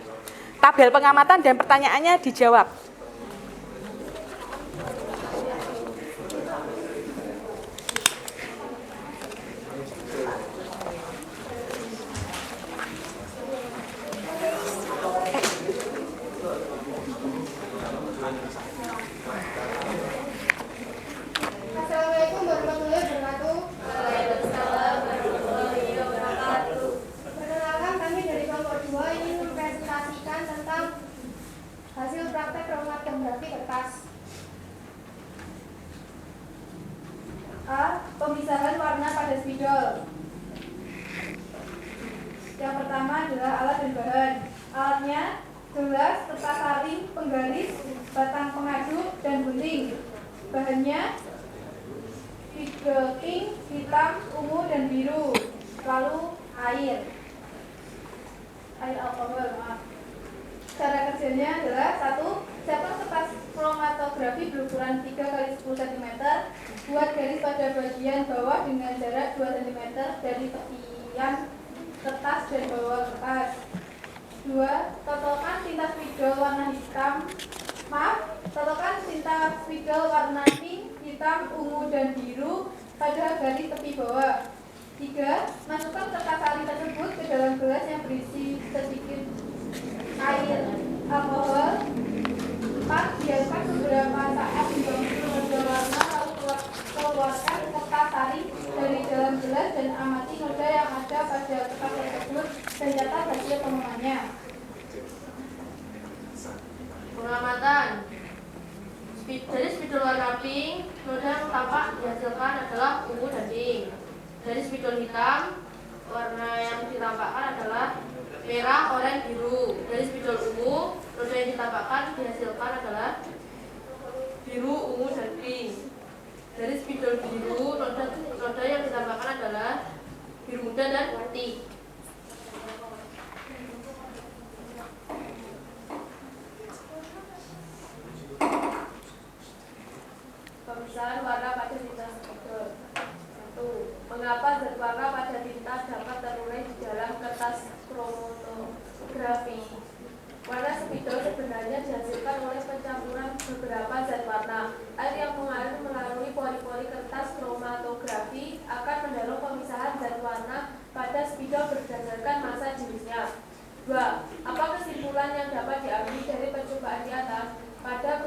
Tabel pengamatan dan pertanyaannya dijawab. Assalamualaikum warahmatullahi wabarakatuh. Perkenalkan, kami dari kelompok 2 ingin mempresentasikan tentang hasil praktek kromatografi kertas. A. Pemisahan warna pada spidol. Yang pertama adalah alat dan bahan. Alatnya gelas, kertas saring, penggaris, batang pengaduk, dan gunting. Bahannya pink, hitam, ungu, dan biru. Lalu air alkohol. Cara kerjanya adalah 1. Cetak kertas kromatografi berukuran 3x10 cm. Buat garis pada bagian bawah dengan jarak 2 cm dari tepian kertas dan bawah kertas. 2. Totokan tinta spidol warna totokan tinta spidol warna pink, hitam, ungu, dan biru pada garis tepi bawah. 3. Masukkan kertas saring tersebut ke dalam gelas yang berisi sedikit air alkohol. 4. Biarkan beberapa saat dibangun noda warna, lalu keluarkan kertas saring dari dalam gelas dan amati noda yang ada pada kertas tersebut dan catat hasil pemenuhannya. Pengamatan. Dari spidol warna pink, noda yang tampak dihasilkan adalah ungu dan pink. Dari spidol hitam, warna yang ditampakkan adalah merah, oranye, biru. Dari spidol ungu, noda yang ditampakkan dihasilkan adalah biru, ungu, dan pink. Dari spidol biru, noda yang ditampakkan adalah biru muda dan putih. warna. Air yang mengalir melalui pori-pori kertas kromatografi akan mendorong pemisahan zat warna pada spidol berdasarkan massa jenisnya. 2. Apa kesimpulan yang dapat diambil dari percobaan di atas? Pada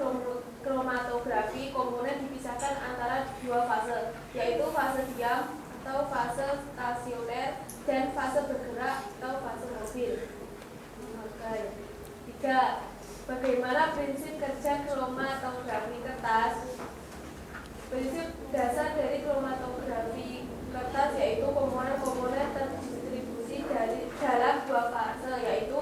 kromatografi, komponen dipisahkan antara dua fase, yaitu fase diam atau fase stasioner dan fase bergerak atau fase mobil. 3. Bagaimana prinsip kerja kromatografi kertas? Prinsip dasar dari kromatografi kertas yaitu komponen-komponen terdistribusi dalam dua fase, yaitu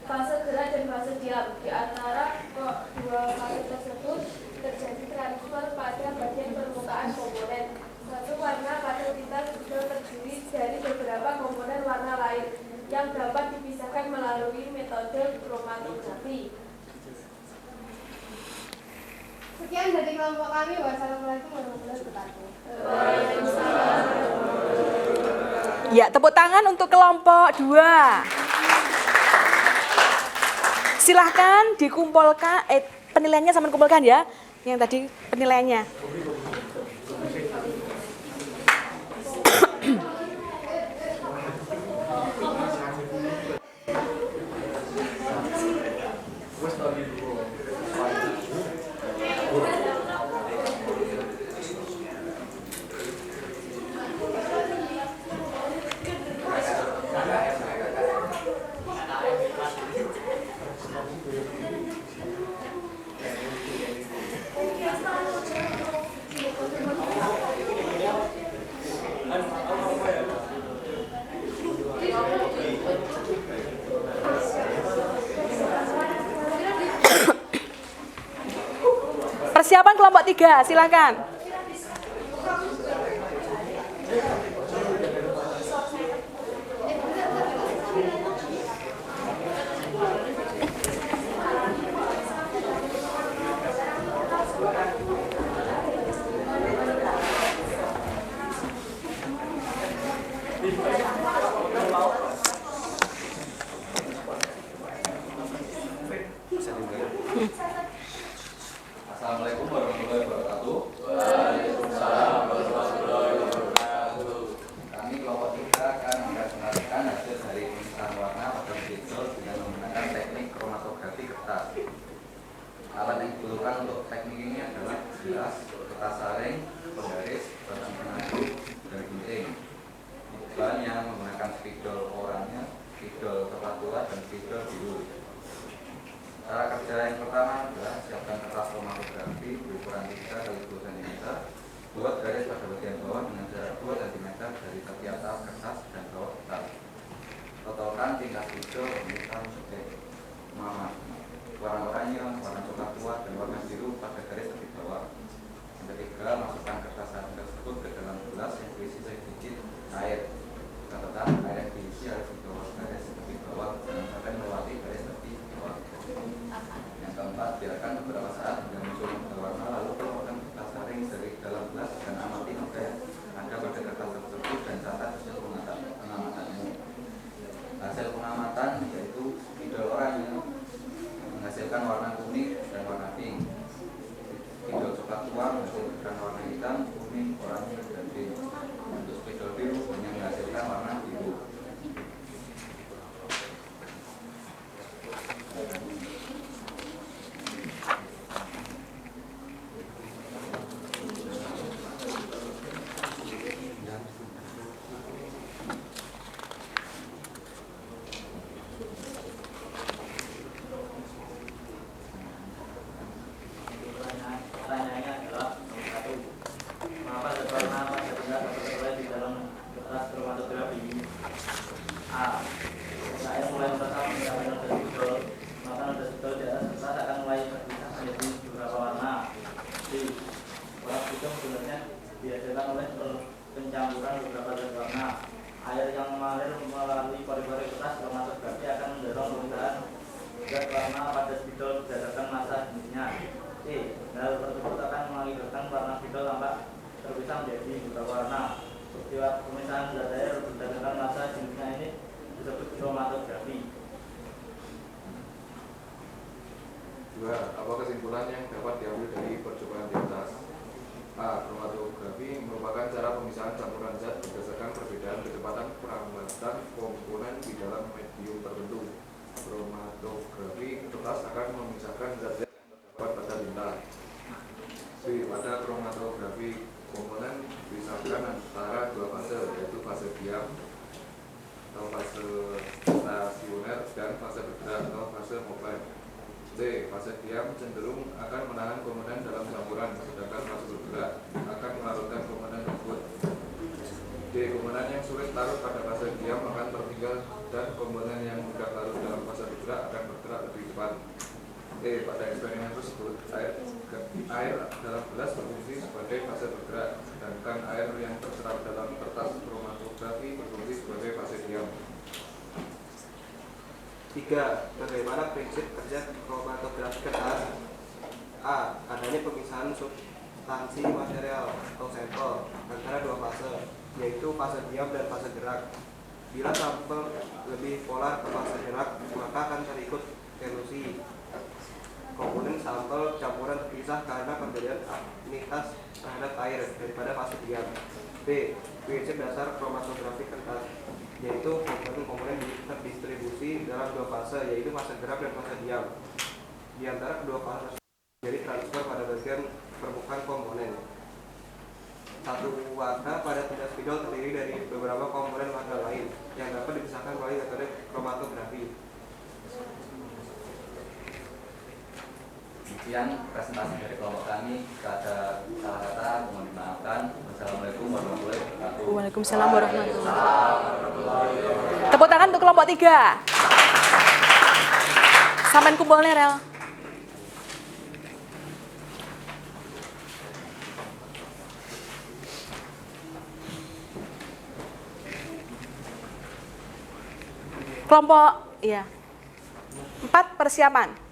fase gerak dan fase diam. Di antara dua fase tersebut terjadi transfer pada bagian permukaan komponen. Suatu warna pada tinta spidol terdiri dari beberapa komponen warna lain yang dapat dipisahkan melalui metode kromatografi. Sekian dari kelompok kami. Wassalamualaikum warahmatullahi wabarakatuh. Ya, tepuk tangan untuk kelompok 2. Silahkan dikumpulkan, penilaiannya sama kumpulkan ya, yang tadi penilaiannya. Persiapan kelompok 3, silakan. Assalamualaikum warahmatullahi wabarakatuh. Waalaikumsalam warahmatullahi wabarakatuh. Kami kelompok 3 akan mempresentasikan hasil dari pemisahan warna pada spidol dengan menggunakan teknik kromatografi kertas. Alat yang dibutuhkan untuk teknik ini adalah gelas, kertas saring, penggaris, batang pengacu, dan gunting. Bahannya menggunakan spidol oranye, spidol coklat tua, dan spidol biru. Cara kerja yang pertama adalah siapkan kertas kromatografi berukuran 3 x 10 cm. Buat garis pada bagian bawah dengan jarak 2 cm dari tepi atas kertas dan bawah kertas. Totalkan tingkat spidol pemirsa sebagai warna oranye, warna coklat tua, dan warna biru pada garis tepi bawah. Yang ketiga, masukkan kertas saring tersebut ke dalam gelas yang berisi sedikit air. Catatan, air yang diisi harus di bawah garis tepi bawah jangan sampai melewati garis tepi bawah. Yang keempat, biarkan beberapa saat hingga muncul warna, lalu keluarkan kertas saring dari dalam gelas dan amati noda yang ada pada kertas tersebut dan catat hasil pengamatanmu. Hasil pengamatan yaitu spidol oranye menghasilkan warna kuning dan warna pink. Spidol coklat tua menghasilkan warna hitam, kuning, oranye, dan pink. Untuk spidol biru hanya menghasilkan warna biru. Pertanyaannya adalah nomor 1. Mengapa zat warna pada benda dapat terlihat di dalam kertas kromatografi? A. Ketika air mulai meresap mencapai noda spidol, maka noda spidol di atas kertas akan mulai berpisah menjadi beberapa warna. B. Warna spidol sebenarnya dihasilkan oleh pencampuran beberapa zat warna. Air yang mengalir melalui pori-pori kertas kromatografi akan mendorong pemisahan zat warna pada spidol berdasarkan massa jenisnya. C. Hal tersebut akan mengakibatkan warna spidol tampak terpisah menjadi beberapa warna. Peristiwa pemisahan zat air berdasarkan massa jenisnya ini disebut kromatografi. 2. Apa kesimpulan yang dapat diambil dari percobaan di atas? A. Kromatografi merupakan cara pemisahan campuran zat berdasarkan perbedaan kecepatan perambatan komponen di dalam medium tertentu. Kromatografi kertas akan memisahkan zat-zat yang terdapat pada tinta. B. Pada kromatografi komponen dipisahkan antara dua fase, yaitu fase diam atau fase stasioner dan fase bergerak atau fase mobile. C. Fase diam cenderung akan menahan komponen dalam campuran, sedangkan fase bergerak akan melarutkan komponen tersebut. D. Komponen yang sulit larut pada fase diam akan tertinggal dan komponen yang mudah larut dalam fase bergerak akan bergerak lebih cepat. E. Pada eksperimen tersebut, air dalam gelas berfungsi sebagai fase bergerak, sedangkan air yang terserap dalam kertas kromatografi berfungsi sebagai fase diam. 3. Bagaimana prinsip kerja kromatografi kertas? A. Adanya pemisahan substansi material atau sampel antara dua fase, yaitu fase diam dan fase gerak. Bila sampel lebih polar ke fase gerak, maka akan terikut elusi. Komponen sampel campuran terpisah karena perbedaan afinitas terhadap air daripada fase diam. B. Prinsip dasar kromatografi kertas, yaitu komponen-komponen terdistribusi dalam dua fase, yaitu fase gerak dan fase diam. Di antara kedua fase jadi transfer pada bagian permukaan komponen. Satu warna pada tinta spidol terdiri dari beberapa komponen warna lain yang dapat dipisahkan melalui metode kromatografi. Demikian presentasi dari kelompok kami. Jika ada salah kata, mohon dimaafkan. Wassalamualaikum warahmatullahi wabarakatuh. Waalaikumsalam warahmatullahi wabarakatuh. Tepuk tangan untuk kelompok 3. Sampai kumpul nih, Rel. Kelompok 4 persiapan.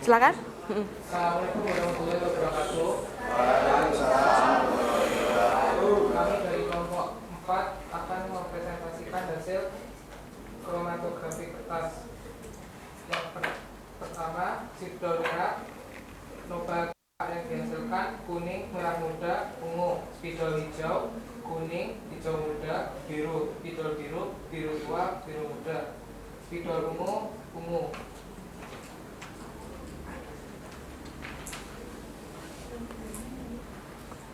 Silakan. Assalamualaikum warahmatullahi wabarakatuh. Kami dari kelompok 4 akan mempresentasikan hasil kromatografi kertas. Yang pertama, spidol merah, noba yang dihasilkan kuning, merah muda, ungu. Spidol hijau, kuning, hijau muda, biru. Spidol biru, biru tua, biru muda. Spidol ungu, ungu.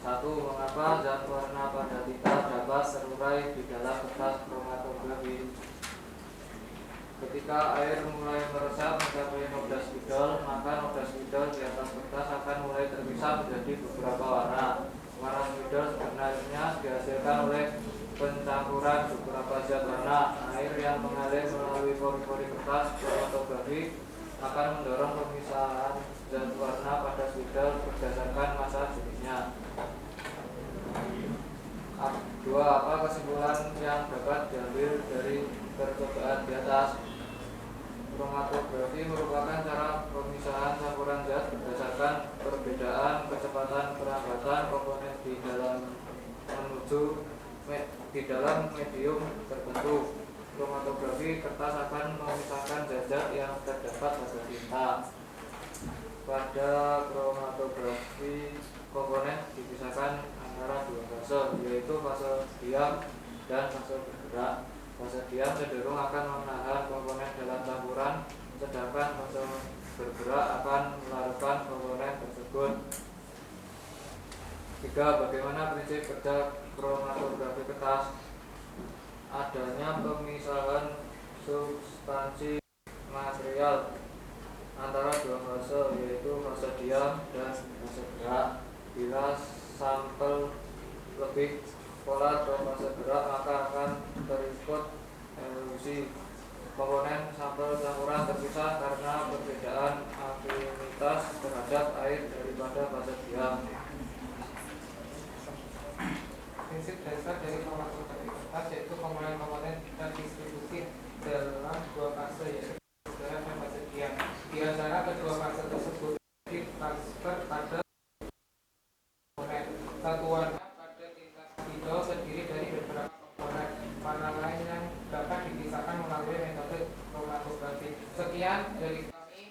Satu, mengapa zat warna pada tinta dapat terurai di dalam kertas kromatografi? Ketika air mulai meresap mencapai noda spidol, maka noda spidol di atas kertas akan mulai terpisah menjadi beberapa warna. Warna spidol sebenarnya dihasilkan oleh pencampuran beberapa zat warna. Air yang mengalir melalui pori-pori kertas kromatografi akan mendorong pemisahan zat warna pada spidol berdasarkan massa jenisnya. 2. Apa kesimpulan yang dapat diambil dari percobaan di atas? Kromatografi merupakan cara pemisahan campuran zat berdasarkan perbedaan kecepatan perambatan komponen di dalam medium tertentu. Kromatografi kertas akan memisahkan zat-zat yang terdapat pada tinta. Pada kromatografi komponen dipisahkan antara dua fase, yaitu fase diam dan fase bergerak. Fase diam cenderung akan menahan komponen dalam campuran, sedangkan fase bergerak akan melarutkan komponen tersebut. 3. Bagaimana prinsip kerja kromatografi kertas? Adanya pemisahan substansi material antara dua fase, yaitu fase diam dan fase gerak. Bila sampel lebih polar ke fase gerak, maka akan terikut elusi. Komponen sampel campuran terpisah karena perbedaan afinitas terhadap air daripada fase diam. distribusi dalam dua fase, yaitu fase gerak dan fase diam. Di antara kedua fase tersebut transfer pada komponen. Satu warna pada tinta spidol terdiri dari beberapa komponen warna lain yang dapat dipisahkan melalui metode kromatografi. Sekian dari kami.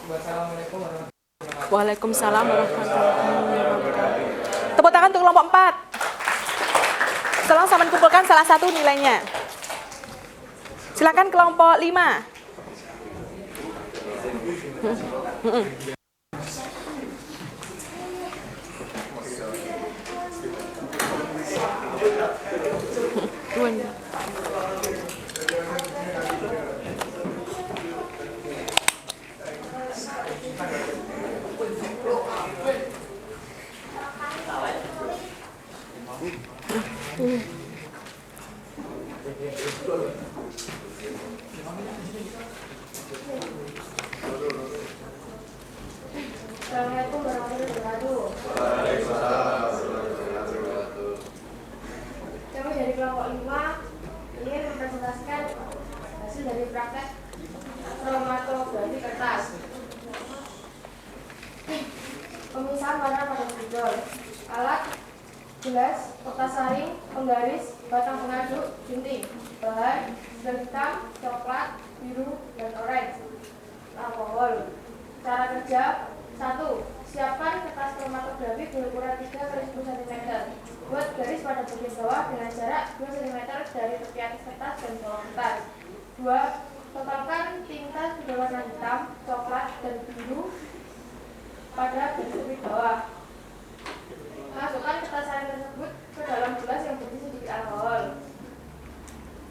Wassalamualaikum warahmatullahi wabarakatuh. Waalaikumsalam warahmatullahi wabarakatuh. Tepuk tangan untuk kelompok 4. Setelah sama kumpulkan salah satu nilainya. Silakan kelompok 5. Assalamualaikum warahmatullahi wabarakatuh. Kami dari kelompok 5 ingin mempresentasikan hasil dari praktek kromatografi kertas. Pemisahan warna pada spidol, alat, gelas, kertas saring, penggaris, batang pengaduk, gunting, bahan, hitam, coklat, biru, dan oranye, alkohol. Cara kerja: 1. Siapkan kertas kromatografi berukuran 3 x 10 cm. Buat garis pada bagian bawah dengan jarak 2 cm dari tepi atas kertas dan bawah kertas. 2. Totalkan tinta berwarna hitam, coklat, dan biru pada garis tepi bawah. Masukkan kertas saring tersebut ke dalam gelas yang berisi sedikit alkohol.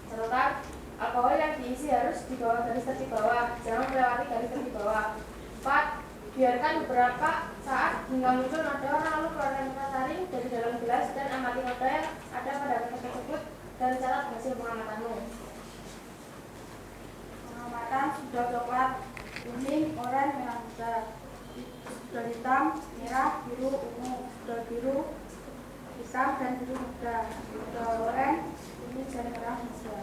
Catatan: alkohol yang diisi harus di bawah garis tepi bawah, jangan melewati garis tepi bawah. 4. Biarkan beberapa saat hingga muncul noda, lalu keluarkan kertas saring dari dalam gelas dan amati noda yang ada pada kertas tersebut dan catat hasil pengamatanmu. Pengamatan sudah coklat, kuning, oranye, merah muda. Sudah hitam, merah, biru, ungu. Sudah biru, hitam, dan biru muda. Sudah oranye, kuning, dan merah muda.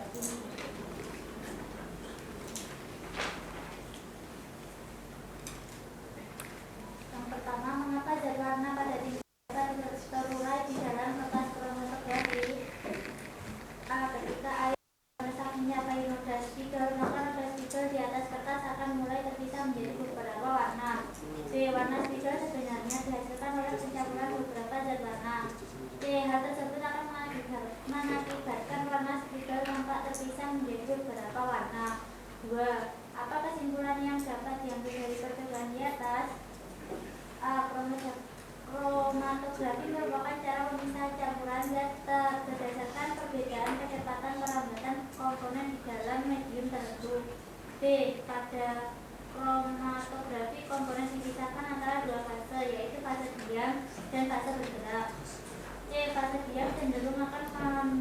Pertama, mengapa zat warna pada tinta terurai di dalam kertas kromatografi? A. Ketika air meresap mencapai noda spidol, maka noda spidol di atas kertas akan mulai terpisah menjadi beberapa warna. B. Warna spidol sebenarnya dihasilkan oleh pencampuran beberapa zat warna. C. Hal tersebut akan mengakibatkan warna spidol tampak terpisah menjadi beberapa warna. 2. Apa kesimpulan yang dapat diambil dari percobaan di atas? A. Kromatografi merupakan cara pemisahan campuran zat berdasarkan perbedaan kecepatan perlambatan komponen di dalam medium tertentu. B. Pada kromatografi komponen dipisahkan antara dua fase, yaitu fase diam dan fase bergerak. C. Fase diam cenderung akan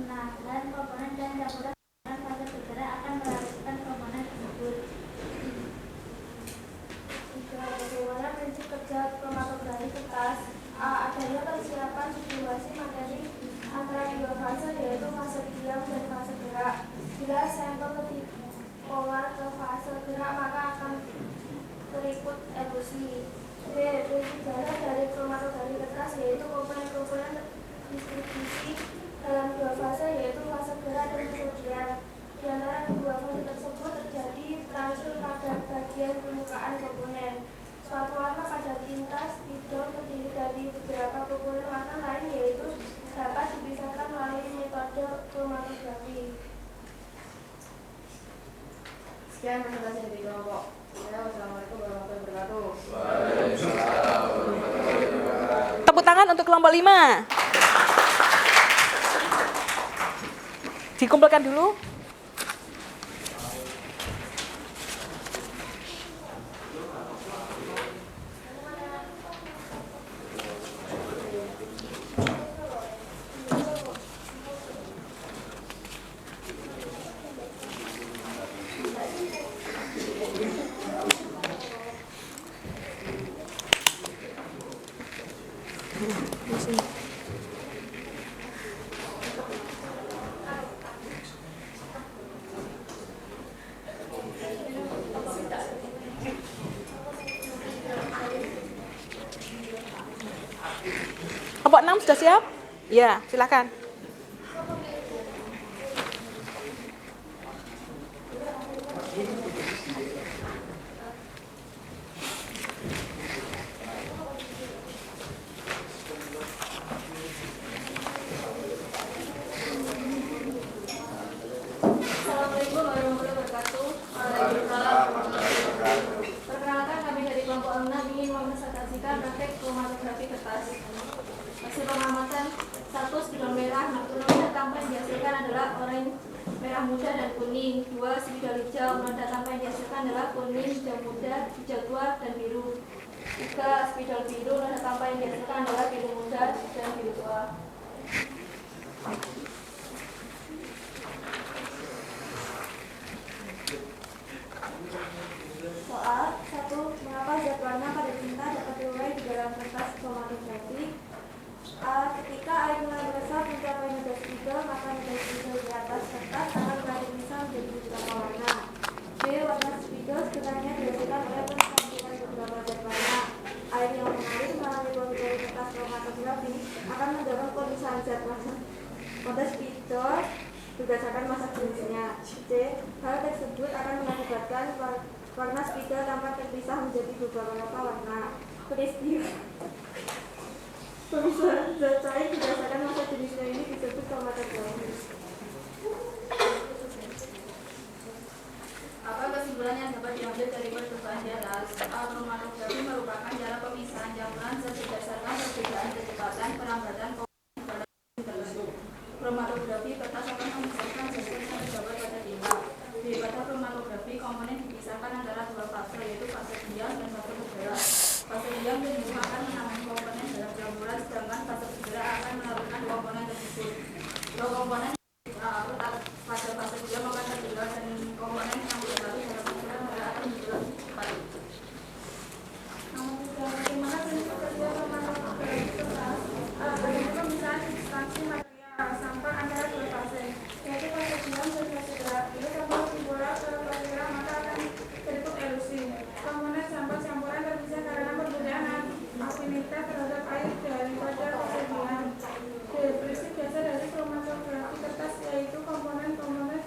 menahan komponen dan campuran, dan fase bergerak akan melarutkan komponen tersebut. Bagaimana prinsip kerja kromatografi kertas? A. Adanya persiapan situasi materi antara dua fase, yaitu fase diam dan fase gerak. Bila sampel polar ke fase gerak, maka akan terikut evolusi. B. Prinsip jalan dari kromatografi kertas, yaitu komponen-komponen distribusi dalam dua fase, yaitu fase gerak dan fase diam. Di antara kedua fase tersebut terjadi transfer pada bagian permukaan komponen. Suatu warna pada tinta spidol terdiri dari beberapa komponen warna lain, yaitu dapat dipisahkan melalui metode kromatografi. Sekian presentasi dari kelompok. Wassalamualaikum warahmatullahi wabarakatuh. Tepuk tangan untuk kelompok 5. Dikumpulkan dulu. Kelompok 6 sudah siap? Ya, silakan. Assalamualaikum warahmatullahi wabarakatuh. Perkenalkan, kami dari kelompok 6 ingin mempresentasikan praktek kromatografi kertas. Hasil pengamatan: 1. Spidol merah nocturnal tanpa yang dihasilkan adalah oranye merah muda dan kuning. 2. Spidol hijau noda tanpa yang dihasilkan adalah kuning, hijau muda, hijau tua, dan biru. 3. Spidol biru noda tanpa yang dihasilkan adalah biru muda dan biru tua. Soal 1. Mengapa zat warna pada tinta dapat terurai di dalam kertas kromatografi? A. Ketika air mulai meresap mencapai nada spidol, maka nada spidol di atas kertas akan mulai memisah menjadi beberapa warna. B. Warna spidol sebenarnya dihasilkan oleh persatuan beberapa zat warna. Air yang mengalir melalui bodi kertas kromatografi akan mendorong pemisahan zat warna pada spidol berdasarkan massa jenisnya. C. Hal tersebut akan mengakibatkan warna spidol tampak terpisah menjadi beberapa warna. Peristiwa pemisahan zat cair berdasarkan massa jenisnya ini disebut kromatografi. Apa kesimpulan yang dapat diambil dari percobaan di atas? A. Kromatografi merupakan cara pemisahan campuran zat berdasarkan perbedaan kecepatan perlambatan tertentu. Kromatografi kertas akan memisahkan zat yang terdapat pada tinta. B. Pada kromatografi komponen dipisahkan adalah dua fase, yaitu fase diam dan fase bergerak. Fase diam akan menangani komponen dalam campuran, sedangkan fase bergerak akan melakukan komponen tersebut. Dua komponen pada fase diam akan tergerak dan komponen yang berlalu dalam campuran akan bergerak cepat. Bagaimana prinsip kerja kromatografi kertas? Bagaimana pemisahan substansi material sampah antara dua fase, yaitu fase diam dan fase gerak. Bila sampah dibawa ke fase gerak, maka akan terbentuk elusi. Komponen sampah campuran terpisah karena perbedaan afinitas terhadap air daripada fase diam. Prinsip dasar dari kromatografi kertas yaitu komponen-komponen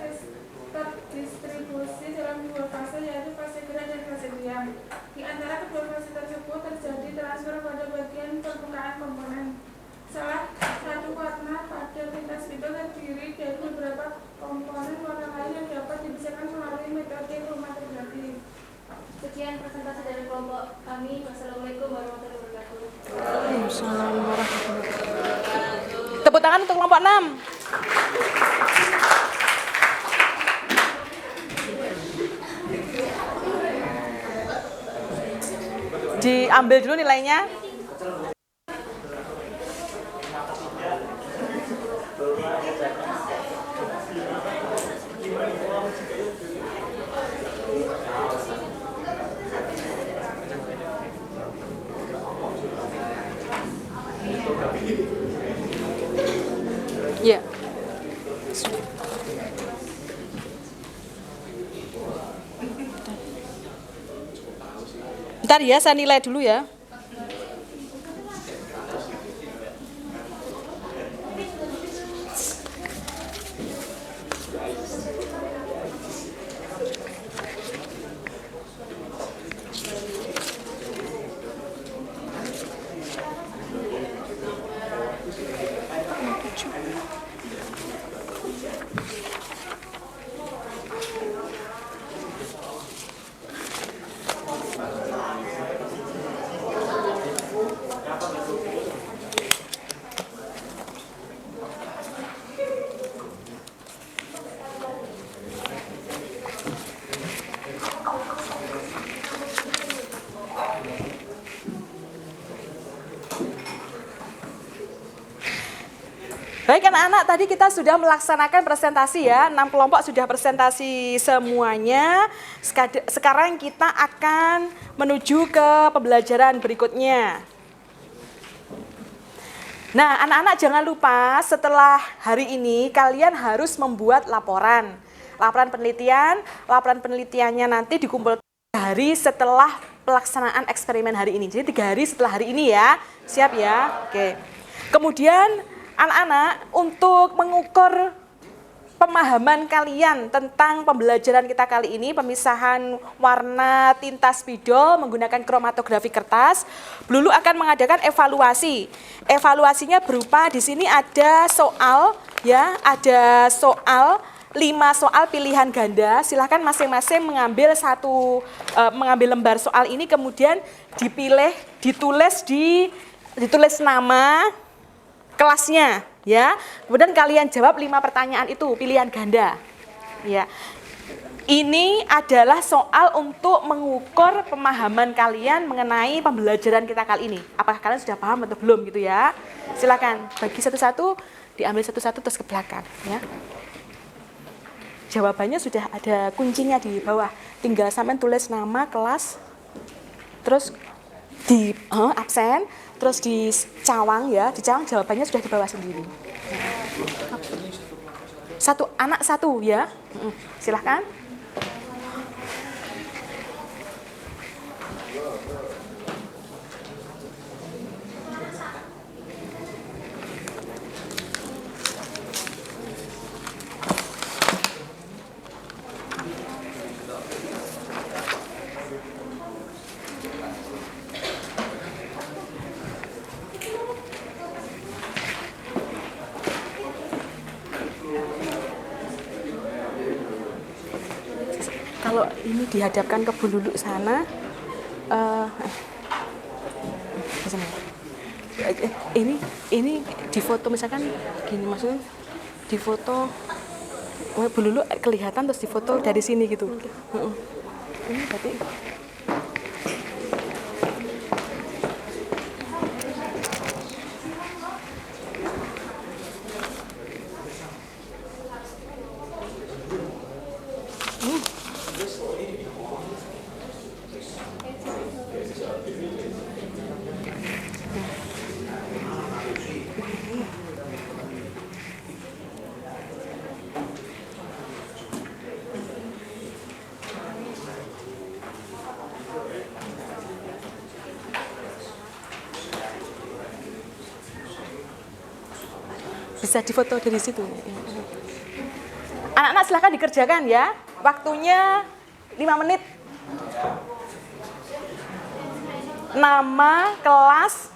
terdistribusi dalam dua fase, yaitu fase gerak dan fase diam. Di antara kedua fase tersebut terjadi transfer pada bagian permukaan komponen. Salah satu warna pada tinta spidol terdiri dari beberapa komponen warna lain yang dapat dipisahkan melalui metode kromatografi. Sekian presentasi dari kelompok kami. Wassalamualaikum warahmatullahi wabarakatuh. Waalaikumsalam warahmatullahi wabarakatuh. Tepuk tangan untuk kelompok 6. Diambil dulu nilainya. Ya. Bentar ya, saya nilai dulu ya. Baik anak-anak, tadi kita sudah melaksanakan presentasi ya, 6 kelompok sudah presentasi semuanya. Sekarang kita akan menuju ke pembelajaran berikutnya. Nah anak-anak jangan lupa setelah hari ini kalian harus membuat laporan. Laporan penelitiannya nanti dikumpulkan hari setelah pelaksanaan eksperimen hari ini. Jadi 3 hari setelah hari ini ya, siap ya? Oke. Kemudian anak-anak untuk mengukur pemahaman kalian tentang pembelajaran kita kali ini, pemisahan warna tinta spidol menggunakan kromatografi kertas, Blulu akan mengadakan evaluasi. Evaluasinya berupa di sini ada soal ya, ada soal 5 soal pilihan ganda. Silahkan masing-masing mengambil mengambil lembar soal ini, kemudian dipilih, ditulis nama kelasnya ya. Kemudian kalian jawab 5 pertanyaan itu pilihan ganda. Ya. Ini adalah soal untuk mengukur pemahaman kalian mengenai pembelajaran kita kali ini. Apakah kalian sudah paham atau belum gitu ya? Silakan bagi satu-satu, diambil satu-satu terus ke belakang ya. Jawabannya sudah ada kuncinya di bawah. Tinggal sampean tulis nama kelas, terus di absen, terus di cawang ya. Di cawang jawabannya sudah di bawah sendiri. Satu anak satu ya. Silahkan. Kalau ini dihadapkan ke Bu Lulu sana, ini di foto misalkan gini, maksudnya di foto Bu Lulu kelihatan terus di foto dari sini gitu. Ini berarti bisa difoto dari situ. Anak-anak silahkan dikerjakan ya. Waktunya 5 menit. Nama, kelas,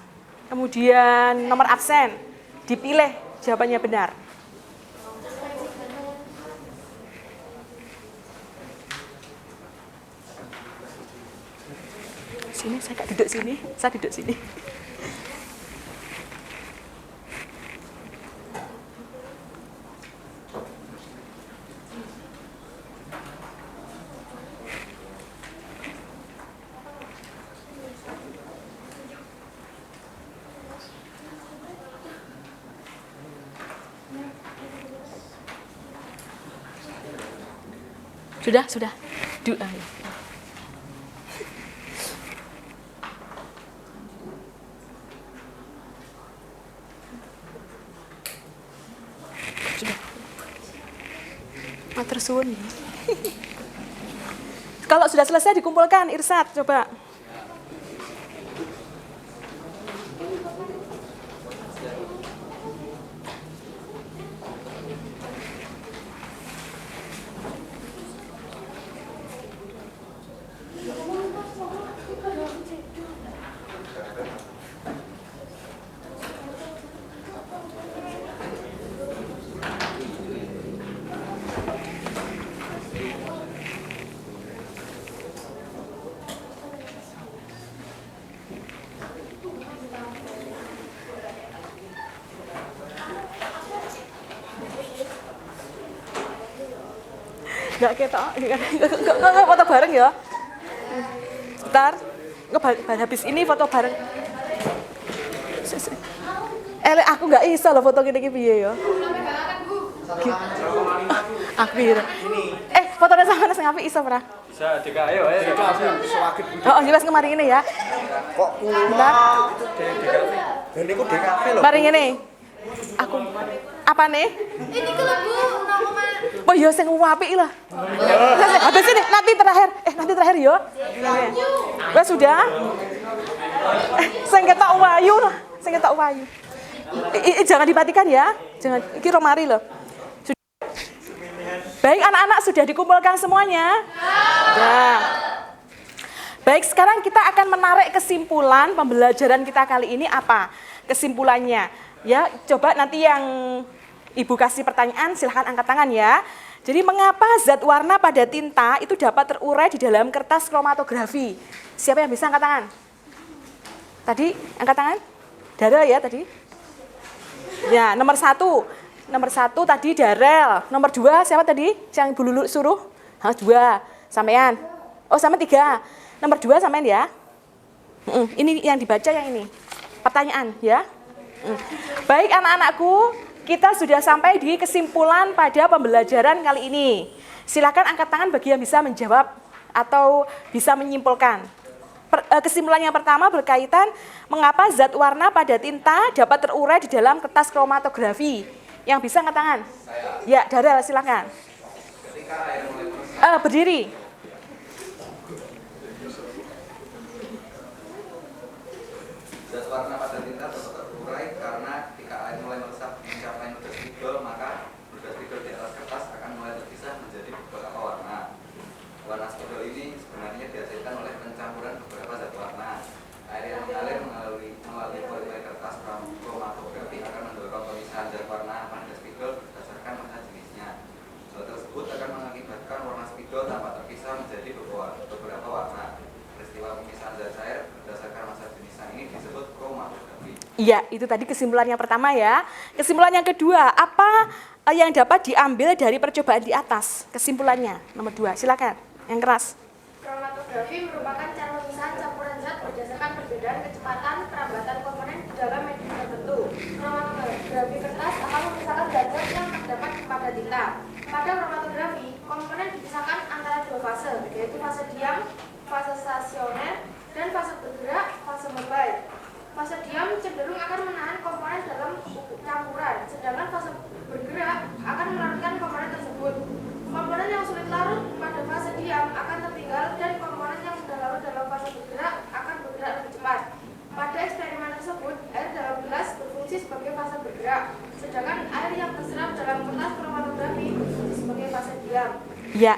kemudian nomor absen. Dipilih jawabannya benar. Sini, saya duduk sini. Saya duduk sini. Sudah. Sudah. Matur suwun. Kalau sudah selesai dikumpulkan, Irsad, coba. Enggak ketok, enggak foto bareng ya. Sebentar, habis ini foto bareng. Aku enggak iso loh foto gini piye ya. Aku fotonya sama nang ngapi iso ora? Bisa DKI wae. Oh, jelas kemarin ini ya. Kok Bentar. niku DKV lho. Mari ngene. Aku apa nih? Ini kelebu Oh iya sing apik lah. Habis ini nanti terakhir yo. Wes sudah. Sing ketok wayu. Jangan dimatikan ya. Jangan, iki romari loh. Baik, anak-anak sudah dikumpulkan semuanya? Ya. Baik, sekarang kita akan menarik kesimpulan pembelajaran kita kali ini apa? Kesimpulannya. Ya, coba nanti yang Ibu kasih pertanyaan silahkan angkat tangan ya. Jadi mengapa zat warna pada tinta itu dapat terurai di dalam kertas kromatografi? Siapa yang bisa angkat tangan? Tadi angkat tangan? Darel ya tadi? Ya, nomor 1. Nomor 1 tadi Darel. Nomor 2 siapa tadi? Yang Ibu Lulu suruh? 2. Sampean. Oh, sama 3. Nomor 2 sampean ya. Ini yang dibaca yang ini. Pertanyaan ya. Baik anak-anakku, kita sudah sampai di kesimpulan pada pembelajaran kali ini. Silakan angkat tangan bagi yang bisa menjawab atau bisa menyimpulkan. Kesimpulan yang pertama berkaitan mengapa zat warna pada tinta dapat terurai di dalam kertas kromatografi. Yang bisa angkat tangan? Ya, Darel silakan. Ketika air mulai meresap. Berdiri. Zat warna pada tinta dapat terurai karena ketika air mulai meresap mencapai nada spidol, maka nada spidol di atas kertas akan mulai terpisah menjadi beberapa warna. Warna spidol ini sebenarnya dihasilkan oleh pencampuran beberapa zat warna. Air yang mengalir melalui polimer kertas kromatografi akan mendorong pemisahan zat warna pada spidol berdasarkan warna jenisnya. Hal tersebut akan mengakibatkan warna spidol dapat terpisah menjadi beberapa warna. Peristiwa pemisahan zat cair berdasarkan massa jenisnya ini disebut kromatografi. Iya, itu tadi kesimpulan yang pertama ya. Kesimpulan yang kedua, apa yang dapat diambil dari percobaan di atas? Kesimpulannya, nomor 2, silakan. Yang keras. Kromatografi merupakan cara pemisahan campuran zat berdasarkan perbedaan kecepatan perambatan komponen di dalam medium tertentu. Kromatografi kertas akan memisahkan zat-zat yang terdapat pada tinta. Pada kromatografi, komponen dipisahkan antara 2 fase, yaitu fase diam, fase stasioner, dan fase bergerak, fase mobile. Fase diam cenderung akan menahan komponen dalam campuran, sedangkan fase bergerak akan melarutkan komponen tersebut. Komponen yang sulit larut pada fase diam akan tertinggal dan komponen yang sudah larut dalam fase bergerak akan bergerak lebih cepat. Pada eksperimen tersebut, air dalam gelas berfungsi sebagai fase bergerak, sedangkan air yang terserap dalam kertas kromatografi berfungsi sebagai fase diam. Ya.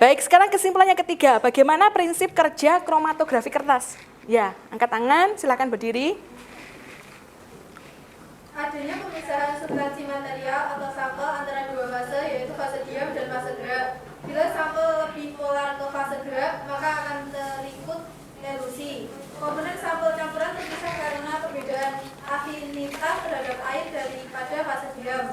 Baik, sekarang kesimpulan yang ketiga, bagaimana prinsip kerja kromatografi kertas? Ya, angkat tangan, silakan berdiri. Adanya pemisahan substansi material atau sampel antara 2 fase, yaitu fase diam dan fase gerak. Bila sampel lebih polar ke fase gerak, maka akan terikut elusi. Komponen sampel campuran terpisah karena perbedaan afinitas terhadap air daripada fase diam.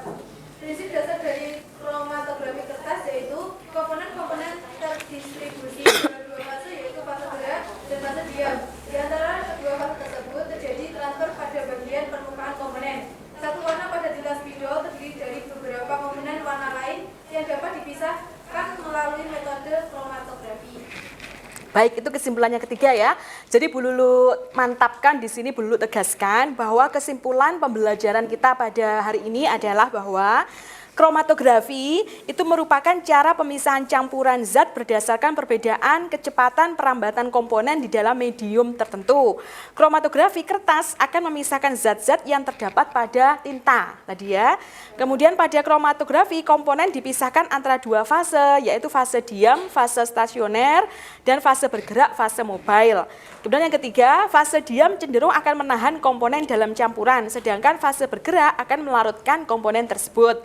Prinsip dasar dari kromatografi kertas yaitu komponen-komponen terdistribusi dalam 2 fase, yaitu fase gerak dan fase diam. Di antara kedua fase tersebut terjadi transfer pada bagian permukaan komponen. Satu warna pada tinta spidol terdiri dari beberapa komponen warna lain yang dapat dipisahkan melalui metode kromatografi. Baik, itu kesimpulannya ketiga ya. Jadi Bu Lulu mantapkan di sini, Bu Lulu tegaskan bahwa kesimpulan pembelajaran kita pada hari ini adalah bahwa kromatografi itu merupakan cara pemisahan campuran zat berdasarkan perbedaan kecepatan perambatan komponen di dalam medium tertentu. Kromatografi kertas akan memisahkan zat-zat yang terdapat pada tinta tadi ya. Kemudian pada kromatografi komponen dipisahkan antara 2 fase, yaitu fase diam, fase stasioner, dan fase bergerak, fase mobile. Kemudian yang ketiga, fase diam cenderung akan menahan komponen dalam campuran, sedangkan fase bergerak akan melarutkan komponen tersebut.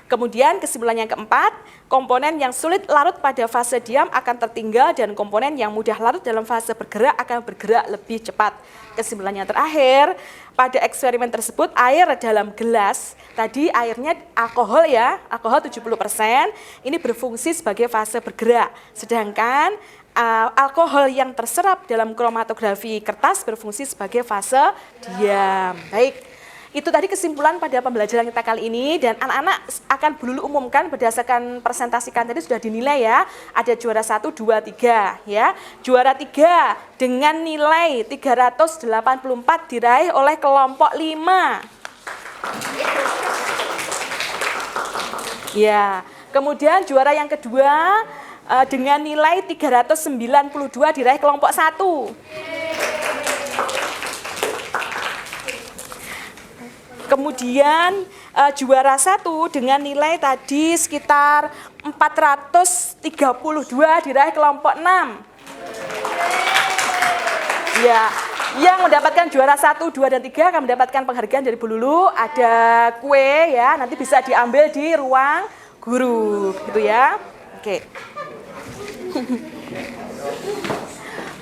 Kemudian kesimpulan yang keempat, komponen yang sulit larut pada fase diam akan tertinggal dan komponen yang mudah larut dalam fase bergerak akan bergerak lebih cepat. Kesimpulan yang terakhir, pada eksperimen tersebut air dalam gelas, tadi airnya alkohol ya, alkohol 70%, ini berfungsi sebagai fase bergerak. Sedangkan alkohol yang terserap dalam kromatografi kertas berfungsi sebagai fase diam. Baik. Itu tadi kesimpulan pada pembelajaran kita kali ini, dan anak-anak akan Bu Lulu umumkan berdasarkan presentasikan tadi sudah dinilai ya. Ada juara 1, 2, 3 ya. Juara 3 dengan nilai 384 diraih oleh kelompok 5. Ya, kemudian juara yang kedua dengan nilai 392 diraih kelompok 1. Kemudian juara 1 dengan nilai tadi sekitar 432 diraih kelompok 6. Ya, yang mendapatkan juara 1, 2, dan 3 akan mendapatkan penghargaan dari Bu Lulu. Ada kue ya, nanti bisa diambil di ruang guru, gitu ya. Oke.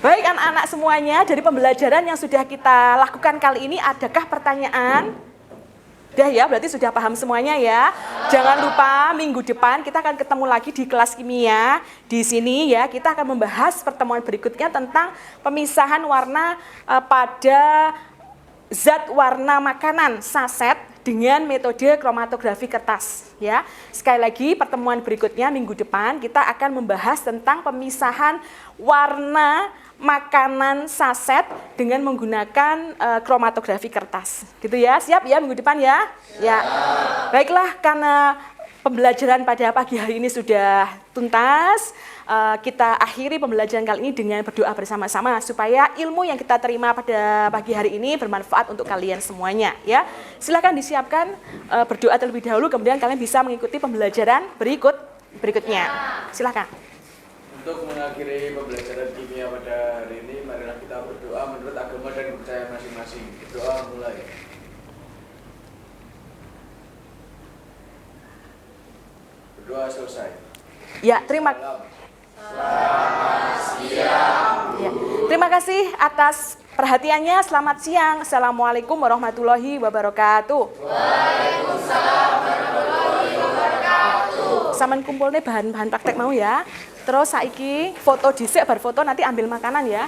Baik anak-anak semuanya, dari pembelajaran yang sudah kita lakukan kali ini, adakah pertanyaan? Udah ya, berarti sudah paham semuanya ya. Jangan lupa minggu depan kita akan ketemu lagi di kelas kimia. Di sini ya, kita akan membahas pertemuan berikutnya tentang pemisahan warna pada zat warna makanan saset dengan metode kromatografi kertas ya. Sekali lagi pertemuan berikutnya minggu depan kita akan membahas tentang pemisahan warna makanan saset dengan menggunakan kromatografi kertas. Gitu ya. Siap ya minggu depan ya? Ya. Baiklah, karena pembelajaran pada pagi hari ini sudah tuntas, kita akhiri pembelajaran kali ini dengan berdoa bersama-sama supaya ilmu yang kita terima pada pagi hari ini bermanfaat untuk kalian semuanya ya. Silakan disiapkan berdoa terlebih dahulu, kemudian kalian bisa mengikuti pembelajaran berikutnya. Silakan. Untuk mengakhiri pembelajaran kimia pada hari ini, marilah kita berdoa menurut agama dan kepercayaan masing-masing. Berdoa mulai. Berdoa selesai. Ya, terima kasih atas perhatiannya. Selamat siang. Assalamualaikum warahmatullahi wabarakatuh. Waalaikumsalam warahmatullahi wabarakatuh. Saman kumpulnya bahan-bahan praktek mau ya. Terus saiki foto dhisik, bar foto nanti ambil makanan ya.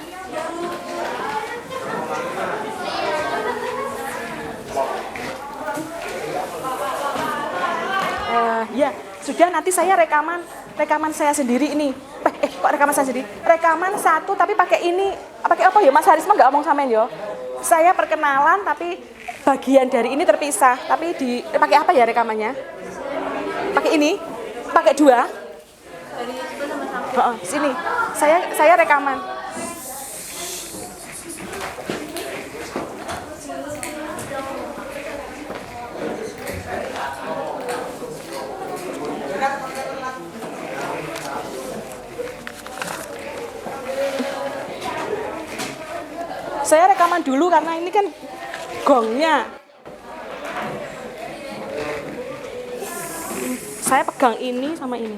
Ya, sudah nanti saya rekaman saya sendiri ini. Kok rekaman saya sendiri? Rekaman satu tapi pakai ini, pakai apa ya? Mas Harisma nggak omong samain yo. Saya perkenalan tapi bagian dari ini terpisah. Tapi pakai apa ya rekamannya? Pakai ini? Pakai 2? Sini. Saya rekaman. Saya rekaman dulu karena ini kan gongnya. Saya pegang ini sama ini.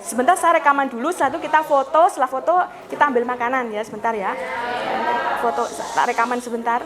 Sebentar saya rekaman dulu, setelah itu kita foto, setelah foto kita ambil makanan ya, sebentar ya. Foto, tak rekaman sebentar.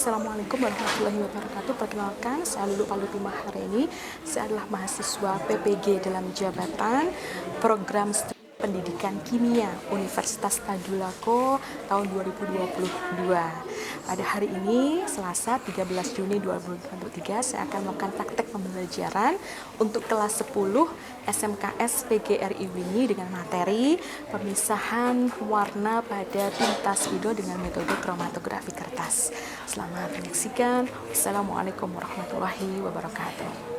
Assalamualaikum warahmatullahi wabarakatuh. Perkenalkan, saya Lulu Palupi Mahareni. Saya adalah mahasiswa PPG dalam jabatan Program Studi Pendidikan Kimia Universitas Tadulako tahun 2022. Pada hari ini, Selasa 13 Juni 2023, saya akan melakukan praktek pembelajaran untuk kelas 10 SMKS PGRI Wingi dengan materi pemisahan warna pada tinta spidol dengan metode kromatografi kertas. Selamat menyaksikan. Wassalamualaikum warahmatullahi wabarakatuh.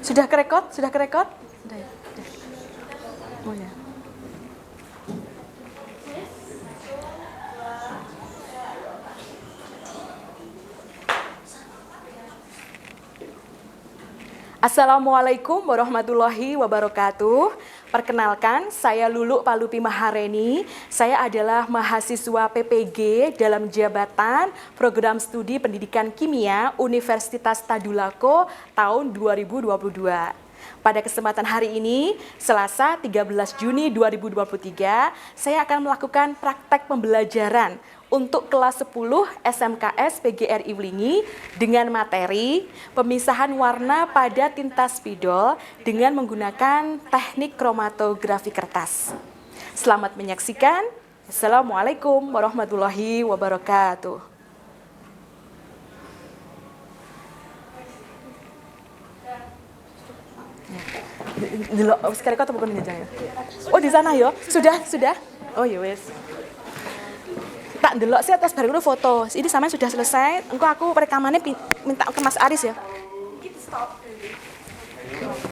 Sudah kerekod? Sudah kerekod? Sudah ya? Sudah. Oh ya. Assalamualaikum warahmatullahi wabarakatuh. Perkenalkan, saya Lulu Palupi Mahareni. Saya adalah mahasiswa PPG dalam jabatan Program Studi Pendidikan Kimia Universitas Tadulako tahun 2022. Pada kesempatan hari ini, Selasa 13 Juni 2023, saya akan melakukan praktek pembelajaran untuk kelas 10 SMKS PGRI Wlingi dengan materi pemisahan warna pada tinta spidol dengan menggunakan teknik kromatografi kertas. Selamat menyaksikan. Assalamualaikum warahmatullahi wabarakatuh. Delok sekarang kau bukan jenjang ya? Oh di sana yo, sudah. Oh ya wes. Tak delok sih atas bareng foto. Ini sama sudah selesai. Engkau aku rekamannya minta ke Mas Aris ya.